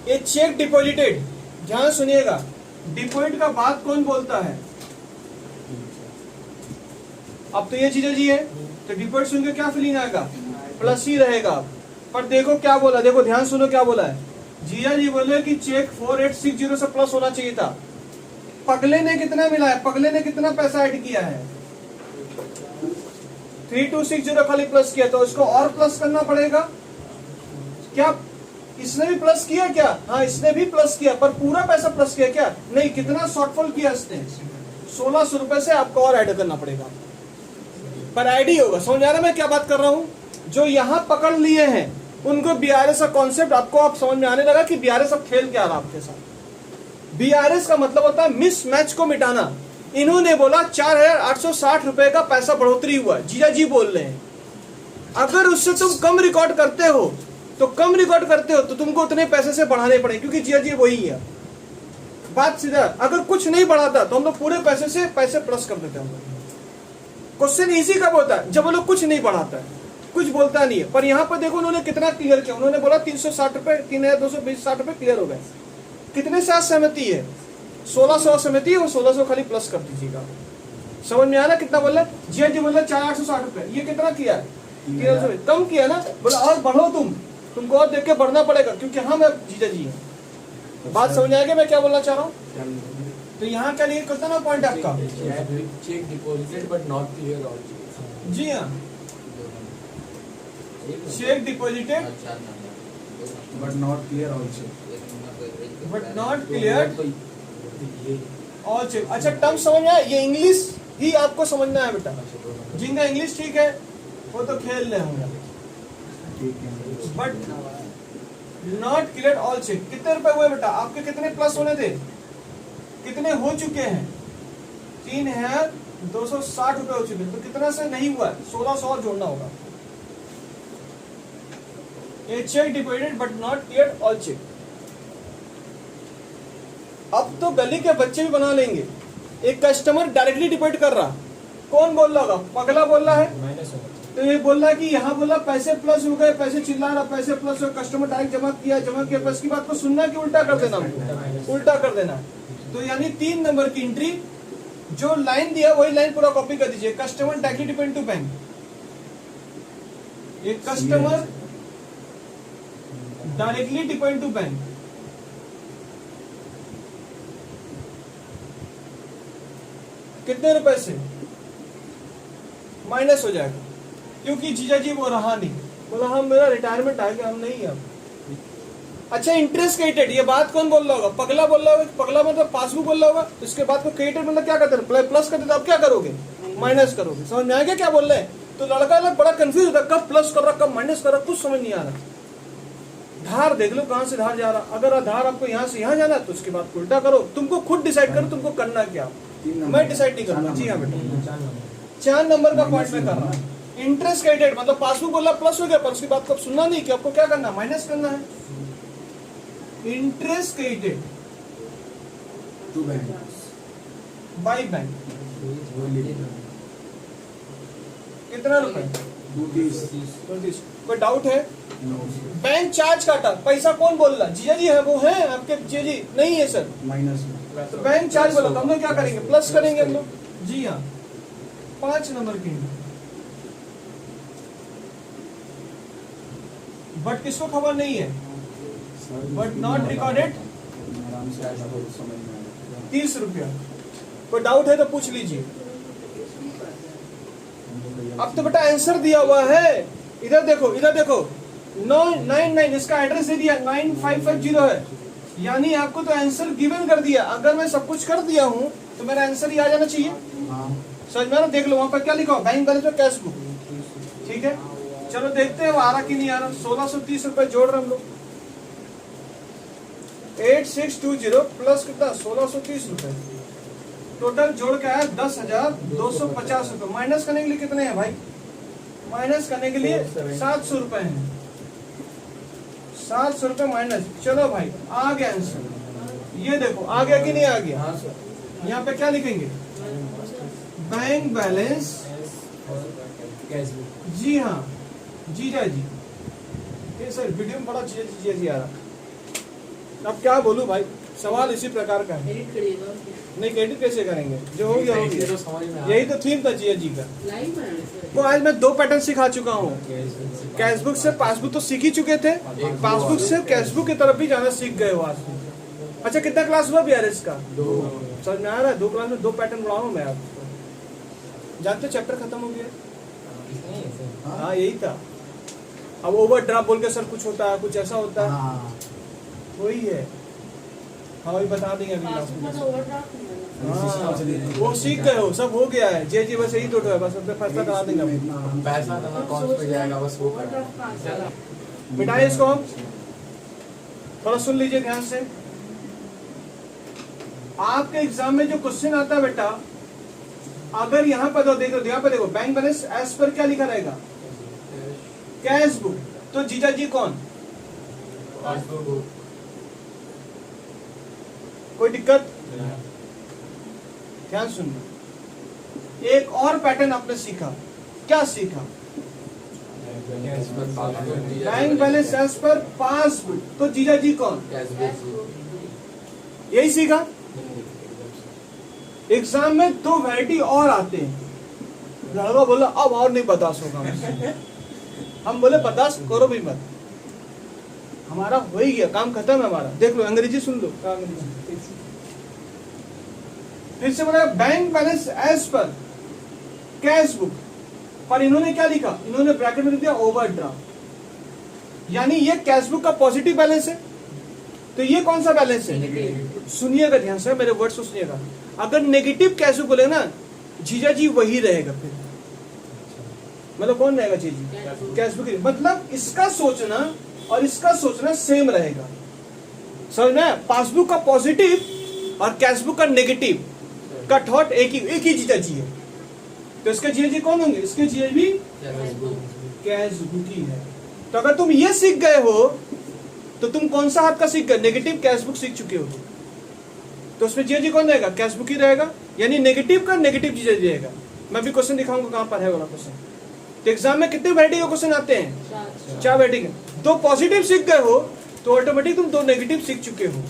ये चेक डिपॉजिटेड, ध्यान सुनिएगा, डिपॉजिट का बात कौन बोलता है, अब तो ये चीजें जी है, तो डिपॉजिट सुन के क्या फीलिंग आएगा, प्लस ही रहेगा। पर देखो क्या बोला, देखो ध्यान सुनो क्या बोला है, जिया जी बोले कि चेक 4860 से प्लस होना चाहिए था, पगले ने कितना मिला है, पगले ने कितना पैसा ऐड किया है, 3260 खाली प्लस किया, तो इसको और प्लस करना पड़ेगा क्या, इसने भी प्लस किया क्या, हाँ इसने भी प्लस किया, पर पूरा पैसा प्लस किया क्या, नहीं, कितना शॉर्टफॉल किया इसने, 1600 रुपए से आपको और ऐड करना पड़ेगा, पर ऐड ही होगा। समझ आ रहा है मैं क्या बात कर रहा हूं, जो यहां पकड़ लिए हैं उनको बीआरएस का कॉन्सेप्ट आपको आप समझ में आने लगा कि बीआरएस अब खेल क्या रहा आपके साथ। बीआरएस का मतलब होता है मिसमैच को मिटाना। इन्होंने बोला 4860 रुपए का पैसा बढ़ोतरी हुआ, जीजा जी बोल रहे हैं, अगर उससे तुम कम रिकॉर्ड करते हो तो तुमको उतने पैसे से बढ़ाने पड़े, क्योंकि जीजा जी वही है बात सीधा। अगर कुछ नहीं बढ़ाता तो हम लोग पूरे पैसे से पैसे प्लस कर देते हैं। क्वेश्चन इजी कब होता है, जब वो लोग कुछ नहीं बढ़ाता है, कुछ बोलता नहीं है। पर यहाँ पर देखो उन्होंने कितना क्लियर किया, उन्होंने बोला 360 रुपए, 3260 रुपए क्लियर हो गए। कितने साथ सहमति है, 1600 सहमति है, और 1600 खाली प्लस कर दीजिएगा। समझ में आ रहा कितना बोला, जी जी बोला 4860 रुपए, ये कितना किया है, 1300 कम किया ना, बोला और बढ़ो तुमको और देख के बढ़ना पड़ेगा, क्योंकि हम जीजा जी है। बात समझ आएगी मैं क्या बोलना चाह रहा हूँ। तो यहाँ क्या लिए कितना पॉइंट आपका, cheque deposited but not clear all. जी हाँ, cheque deposited but not clear also, but not clear all cheque. अच्छा टर्म समझ में आया, ये इंग्लिश ही आपको समझना है बेटा, जिनका इंग्लिश ठीक है वो तो खेल रहे होंगे। ठीक है, but not clear all cheque, कितने रुपए हुए बेटा आपके, कितने प्लस होने थे, कितने हो चुके हैं, 3260 रुपए हो चुके, तो कितना से नहीं हुआ, 1600 और जोड़ना होगा। ये cheque deposited but not clear all cheque. अब तो गली के बच्चे भी बना लेंगे, एक कस्टमर डायरेक्टली डिपॉजिट कर रहा, कौन बोल रहा होगा, पगला बोल रहा है, तो ये बोल रहा है कि यहाँ बोला पैसे प्लस हो गए, पैसे चिल्ला रहा, पैसे प्लस हो, कस्टमर डायरेक्ट जमा किया, प्लस की बात को सुनना कि उल्टा कर देना, उल्टा कर देना। तो यानी 3 नंबर की एंट्री, जो लाइन दिया वही लाइन पूरा कॉपी कर दीजिए, customer directly depend to bank, ये customer directly depend to bank. कितने रुपए से माइनस हो जाएगा, क्योंकि जीजा जी वो रहा नहीं, बोला हम मेरा रिटायरमेंट आ गया, हम नहीं अब अच्छा इंटरेस्ट क्रेडिटेड, ये बात कौन बोल रहा होगा? पगला बोल रहा होगा। पगला मतलब पासबुक बोल रहा होगा। तो इसके बाद को क्रेडिटेड मतलब क्या करते हैं? प्लस करते तो अब क्या करोगे? माइनस करोगे। समझ में आ गया क्या बोल रहे हैं? तो लड़का लोग बड़ा कंफ्यूज होता है, कब प्लस कर रहा कब माइनस कर रहा, कुछ समझ नहीं आ रहा। धार देख लो कहां से धार जा रहा। अगर धार आपको यहाँ से यहाँ जाना है तो उसके बाद उल्टा करो। तुमको खुद डिसाइड करो तुमको करना क्या। मैं डिसाइड नहीं करूंगा। जी हाँ बेटा, 4 नंबर का पॉइंट में कर रहा है। इंटरेस्ट क्रेडिटेड मतलब पासबुक बोला प्लस हो गया, पर उसकी बात को सुनना नहीं कि आपको क्या करना है, माइनस करना है। Interest credited to bank by bank कितना रुपए? 230। कोई डाउट है? बैंक चार्ज काटा, पैसा कौन बोल रहा? जिया जी है, वो है आपके जिया जी? नहीं है सर, माइनस में तो बैंक चार्ज बोला तो हम लोग क्या करेंगे? प्लस करेंगे हम लोग। जी हाँ, 5 नंबर की। बट किसको खबर नहीं है? But not recorded. आराम से आएगा तो समझ में आएगा। 30 रुपया। कोई डाउट है तो पूछ लीजिए। अब तो बेटा आंसर दिया हुआ है, इधर देखो, इधर देखो। 999 इसका एड्रेस दे दिया, 9550 है, यानी आपको तो आंसर गिवन कर दिया। अगर मैं सब कुछ कर दिया हूँ तो मेरा आंसर ही आ जाना चाहिए। समझ में आ रहा? देख लो वहां पर क्या लिखा हो, बैंक बैलेंस और कैश बुक। ठीक है, चलो देखते हैं वो आ रहा कि नहीं आ रहा। 1630 रुपए जोड़ रहे हम लोग। 8620 प्लस कितना? 1630 रुपए। टोटल जोड़ के आया 10,250 रुपए। माइनस करने के लिए कितने हैं भाई? माइनस करने के लिए 700 रुपए हैं। 700 रुपए माइनस। चलो भाई आ गया आंसर। ये देखो आ गया कि नहीं आ गया? यहाँ पे क्या लिखेंगे? Bank balance. जी हाँ जीजा जी, ये सर वीडियो में बड़ा जीजा जी आ रहा। अब क्या बोलूं भाई, सवाल इसी प्रकार का है। एडिट करिएगा और क्या? नहीं एडिट कैसे करेंगे? जो हो गया हो गया। तो समझ में आ यही तो थीम था जिया जी का। लाइव बनाने से तो आज मैं 2 पैटर्न सिखा चुका हूँ। कैशबुक से पासबुक तो सीख ही चुके थे, पासबुक से कैशबुक की तरफ भी जाना सीख गए हो आज। अच्छा कितना क्लास हुआ BRS का? 2। समझ में आ रहा है? 2 क्लास में 2 पैटर्न बढ़ा हूँ मैं आपको। जानते चैप्टर खत्म हो गया। हाँ यही था। अब ओवरड्राफ्ट बोल के सर कुछ होता है, कुछ ऐसा होता है, वही है। हाँ वही बता देंगे अगली क्लास पासबुक में। में तो ओवरड्राफ्ट नहीं है। हाँ, वो सीख गए हो, सब हो गया है। जी बस यही तो है, बस उस पे फैसला करा देंगे हम। पैसा तो अकाउंट पे जाएगा, बस वो करना ओवरड्राफ्ट कहाँ से आया? मिटाइए इसको हम। थोड़ा सुन लीजिए ध्यान से। आपके एग्जाम में जो क्वेश्चन आता है बेटा, अगर यहाँ पर तो देखो, यहाँ पर देखो बैंक बैलेंस एज पर क्या लिखा रहेगा? Cash book. तो जीजा जी कौन? कोई दिक्कत? ध्यान सुनिए। एक और पैटर्न आपने सीखा। क्या सीखा? बैंक बैलेंस एज पर पासबुक। तो जीजा जी कौन? यही सीखा। एग्जाम में 2 वैरायटी और आते हैं। लड़का बोला अब और नहीं बर्दाश्त होगा मुझसे। हम बोले बर्दाश्त करो भी मत, हमारा हो ही गया, काम खत्म है हमारा। देख लो अंग्रेजी सुन लो। अंग्रेजी फिर से बोला बैंक बैलेंस एज पर कैश बुक, पर इन्होंने क्या लिखा? इन्होंने ब्रैकेट में लिख दिया ओवरड्राफ्ट, यानी ये कैश बुक का पॉजिटिव बैलेंस है। तो ये कौन सा बैलेंस है? सुनिएगा ध्यान से, मेरे वर्ड्स को सुनिएगा। अगर नेगेटिव कैश बुक बोले ना, जीजा जी वही रहेगा फिर। मतलब कौन रहेगा? जीजी कैश बुक। मतलब इसका सोचना और इसका सोचना सेम रहेगा। समझ में? पासबुक का पॉजिटिव और कैश बुक का नेगेटिव का थॉट एक ही जीजा जी है। तो इसके जीजा जी कौन होंगे? इसके जीजा भी कैश बुक ही है। तो अगर तुम ये सीख गए हो तो तुम कौन सा हाथ का सीख गए? नेगेटिव कैश बुक सीख चुके हो। तो उसमें जीजा जी कौन रहेगा? कैश बुक ही रहेगा, यानी नेगेटिव का नेगेटिव जीजा जी रहेगा। मैं भी क्वेश्चन दिखाऊंगा कहां पर है वाला क्वेश्चन। तो एग्जाम में कितने वैरायटी के क्वेश्चन आते हैं? 4 वैरायटी के। 2 पॉजिटिव सीख गए हो तो ऑटोमेटिक तुम 2 नेगेटिव सीख चुके हो।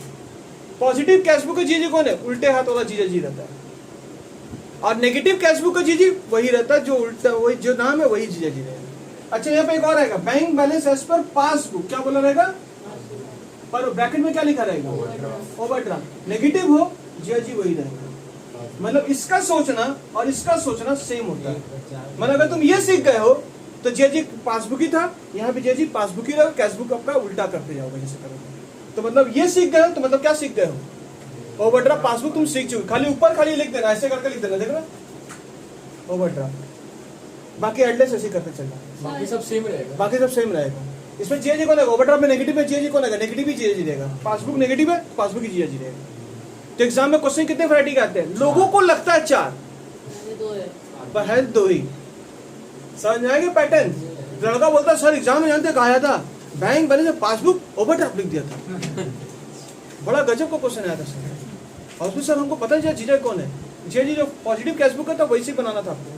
पॉजिटिव कैश बुक का जीजी कौन है? उल्टे हाथ वाला जीजा जी रहता है। और नेगेटिव कैश बुक का जीजी वही रहता है जो उल्टा, वही जो नाम है वही जीजा जी रहेगा। अच्छा यहाँ पे एक और रहेगा, बैंक बैलेंस एज पर पासबुक। क्या बोला रहेगा? पर ब्रैकेट में क्या लिखा रहेगा? ओवरड्राफ्ट। नेगेटिव हो जीजा जी वही रहेगा। मतलब इसका सोचना और इसका सोचना सेम होता है। मतलब अगर तुम ये सीख गए हो तो जीजा जी पासबुक ही था, यहाँ पे जीजा जी पासबुक ही रहेगा, कैश बुक आपका उल्टा करते जाओगे जैसे करोगे। तो मतलब ये सीख गए हो, तो मतलब क्या सीख गए हो? ओवरड्राफ्ट पासबुक तुम सीख चुके, खाली ऊपर खाली लिख देना, ऐसे करके लिख देना, देखना ओवरड्राफ्ट, बाकी एडलेस ऐसे करके चलना, बाकी सब सेम रहेगा। बाकी सब सेम रहेगा। इसमें जीएजी कौन है? ओवरड्राफ्ट में नेगेटिव है, जीएजी कौन है? नेगेटिव ही जीएजी रहेगा। पासबुक नेगेटिव है, पासबुक ही जीएजी रहेगा। तो एग्जाम में क्वेश्चन कितने वैरायटी के आते हैं? लोगों को लगता है 4, ये 2 है। पर है 2 ही। समझ में आएगा पैटर्न? लड़का बोलता है सर एग्जाम में जानते कहा आया था, बैंक बैलेंस में पासबुक ओवरड्राफ्ट लिख दिया था। बड़ा गजब का क्वेश्चन आया था सर। और उसमें सर हमको पता नहीं जीजा कौन है। जीजी जो पॉजिटिव कैश बुक है तो वैसे ही बनाना था आपको,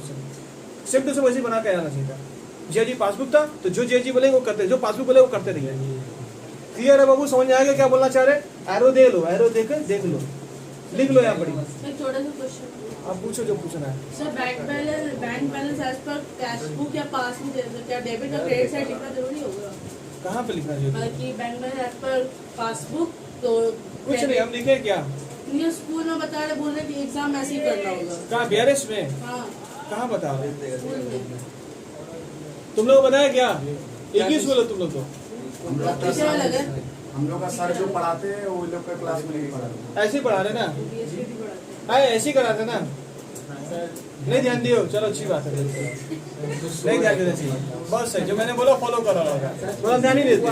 सिर्फ उसे वैसे ही बना के आना चाहिए था। जीजी पासबुक था तो जो जीजी बोले वो करते, जो पासबुक बोले वो करते रहिए। क्लियर है बाबू? समझ में आएगा क्या बोलना चाह रहे? एरो दे लो, एरो देख लो, लिख लो यहाँ पर। एक छोटा सा क्वेश्चन आप पूछो जो पूछना है। सर, बैंक बैलेंस एज पर कैश बुक या पासबुक, क्या डेबिट और क्रेडिट साइड लिखना जरूरी होगा? कहाँ पे लिखना चाहिए? कि बैंक बैलेंस एज पर पासबुक तो कुछ नहीं, हम लिखे क्या? ये स्कूल में बता रहे, बोल रहे कि एग्जाम ऐसे ही करना होगा। कहाँ बीआरएस में? हाँ, कहाँ बता रहे? स्कूल में। तुम लोग बताया क्या? एक ही स्कूल है तुम लोग तो। हम लोग का विषय अलग है। हम लोग का सर जो पढ़ाते हैं वो लोग का क्लास में नहीं पढ़ाते। ऐसे ही पढ़ा रहे ना? BSc भी पढ़ाते हैं। हाँ ऐसे ही कराते ना? नहीं ध्यान दियो, चलो अच्छी बात है। नहीं ध्यान देना चाहिए, बस है जो मैंने बोला फॉलो कर रहा होगा, थोड़ा ध्यान ही देते।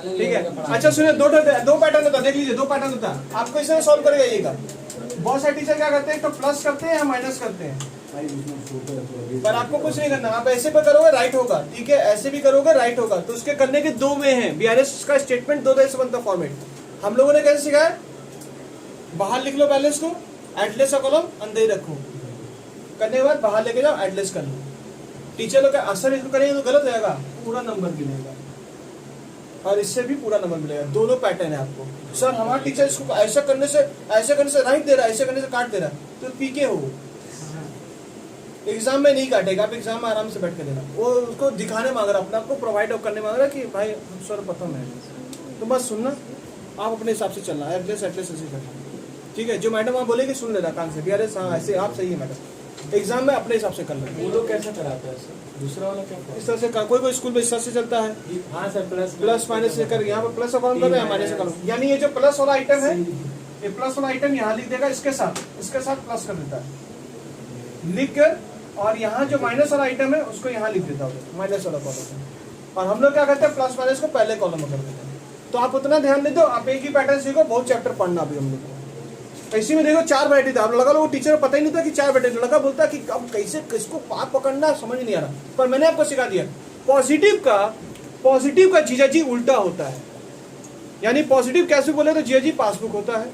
ठीक है, अच्छा सुनिए, दो पैटर्न होता, देख लीजिए, 2 पैटर्न होता। आपको इसे सॉल्व करके आइएगा। बहुत सारे टीचर क्या करते हैं, तो प्लस करते हैं या माइनस करते हैं, पर आपको कुछ नहीं करना। आप ऐसे पे करोगे राइट होगा, ठीक है, ऐसे भी करोगे राइट होगा। तो उसके करने के 2 वे हैं। बीआरएस का स्टेटमेंट 2 तरह से बनता फॉर्मेट। हम लोगों ने कैसे सिखाया? बाहर लिख लो बैलेंस को, एटलेस का कॉलम अंदर ही रखो, करने के बाद बाहर लेके जाओ, एटलेस कर लो। टीचर लोग का असर इसको करेंगे तो गलत रहेगा, पूरा नंबर मिलेगा, और इससे भी पूरा नंबर मिलेगा। दोनों पैटर्न है आपको। सर हमारा टीचर इसको ऐसा करने से राइट दे रहा है, ऐसे करने से काट दे रहा है, तो पीके हो। एग्जाम में नहीं काटेगा, आप एग्जाम में आराम से बैठ कर देना। वो उसको दिखाने मांग रहा, अपने आपको प्रोवाइड करने मांग रहा कि भाई सर पता है, तो बस सुनना, आप अपने हिसाब से चलना, एटलेस ऐसे करना, ठीक है। जो मैडम आप बोलेगी सुन लेना कान से, अरे हाँ ऐसे आप सही है मैडम, एग्जाम में अपने हिसाब से कर लेना। वो लोग कैसा कराते हैं सर? दूसरा वाला क्या? इस तरह से कोई स्कूल में इस तरह से चलता है। हाँ सर, प्लस माइनस से कर, यहाँ पर प्लस का कॉलम कर रहे हैं, माइनस का कॉलम, यानी ये जो प्लस वाला आइटम है, ये प्लस वाला आइटम यहाँ लिख देगा, इसके साथ प्लस कर देता है लिख कर, और यहाँ जो माइनस वाला आइटम है उसको यहाँ लिख देता है माइनस वाला कॉलम। और हम लोग क्या करते हैं, प्लस माइनस को पहले कॉलम में कर देते हैं। तो आप उतना ध्यान दे दो, आप एक ही पैटर्न सीखो, बहुत चैप्टर पढ़ना भी हम लोग को। इसी में देखो 4 वैरायटी था, लगा लो टीचर को पता ही नहीं था कि 4 वैरायटी, लगा बोलता कि अब कैसे किसको पाप पकड़ना समझ नहीं आ रहा, पर मैंने आपको सिखा दिया। पॉजिटिव का जीजाजी उल्टा होता है, यानी पॉजिटिव कैसे बोले तो जीजाजी पासबुक होता है,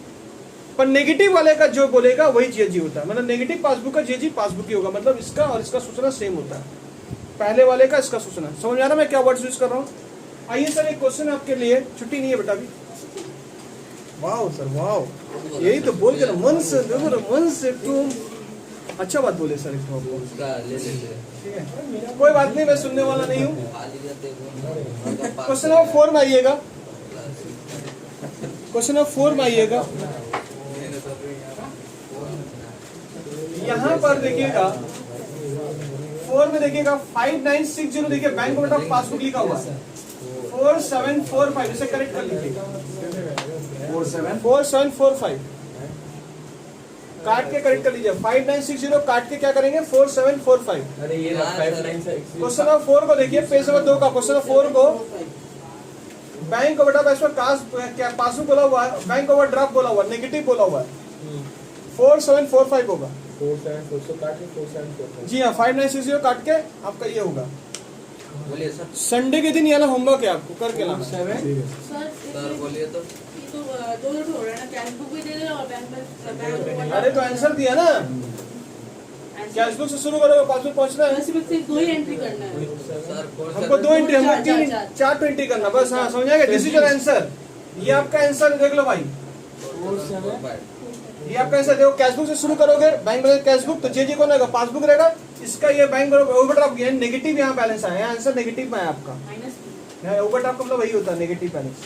पर नेगेटिव वाले का जो बोलेगा वही जीजाजी होता है। मतलब नेगेटिव पासबुक का जीजाजी पासबुक ही होगा, मतलब इसका और इसका सूचना सेम होता है, पहले वाले का इसका सूचना। समझ आ रहा मैं क्या वर्ड यूज कर रहा हूँ? आइए सर एक क्वेश्चन आपके लिए, छुट्टी नहीं है बेटा अभी। वाह सर वाह, यही तो बोल के ना मन से देखो ना, मन से तुम अच्छा बात बोले सर इसको, ठीक है कोई बात नहीं, मैं सुनने वाला नहीं हूँ। क्वेश्चन नंबर 4 में आइएगा, क्वेश्चन नंबर 4 में आइएगा। यहाँ पर देखिएगा 4 में देखिएगा 5960, देखिए बैंक ऑफ पासबुक लिखा हुआ है 4745, इसे करेक्ट कर लीजिए 4745 काट के करेक्ट कर लीजिए। 5960 काट के क्या करेंगे 4745। अरे ये 5960। क्वेश्चन नंबर 4 को देखिए, पेज नंबर 2 का क्वेश्चन नंबर 4 को बैंक ओवरड्राफ्ट पासबुक बोला हुआ है, बैंक ओवरड्राफ्ट बोला हुआ है, नेगेटिव बोला हुआ है, 4745 होगा। 4745 काट के 4745। जी हाँ 5960 काट के आपका ये होगा। बोलिए सर। संडे के दिन ये ना होमवर्क है आपको करके लाना। सर बोलिए तो। तो 2 हो रहा है ना, कैश बुक भी दे दे और बैंक। अरे तो आंसर दिया ना, कैश बुक से शुरू करोगे पासबुक पहुंचना है। सिर्फ 2 ही एंट्री करना है सर हमको 2 एंट्री, हमको 4 एंट्री करना बस। हाँ समझ आएगा, दिस इज योर आंसर। ये आपका आंसर देख लो भाई, ये आपका आंसर देखो। कैश बुक से शुरू करोगे, बैंक बैलेंस कैश बुक, तो जे कौन रहेगा पासबुक रहेगा, इसका ये बैंक ओवरड्राफ्ट ये नेगेटिव यहाँ बैलेंस आया, आंसर नेगेटिव में है आपका। ओवरड्राफ्ट का मतलब वही होता है नेगेटिव बैलेंस।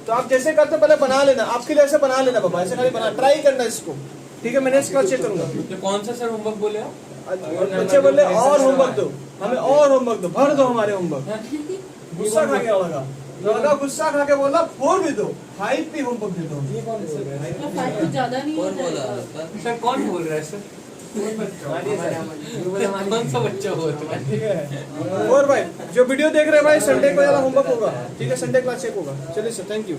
तो आप जैसे करते पहले बना लेना, आपके लिए ऐसे बना लेना बाबा, ऐसे खाली बना ट्राई करना इसको, ठीक है। मैंने इसका चेक करूंगा। तो कौन सा सर होमवर्क बोले आप? बच्चे बोले और होमवर्क दो हमें, और होमवर्क दो, भर दो हमारे होमवर्क। गुस्सा खा गया लगा, ज्यादा गुस्सा खा के बोला 4 भी दो, 5 भी होमवर्क दे दो। ये कौन बोल रहा है? तो 5 कुछ ज्यादा नहीं कौन हो बोला जाएगा? सर? सर कौन बोल रहा है सर? कौन सा बच्चा बोल रहा है? ठीक है। और भाई जो वीडियो देख रहे हैं भाई, संडे को ज्यादा होमवर्क होगा, ठीक है, संडे क्लास चेक होगा। चलिए सर, थैंक यू।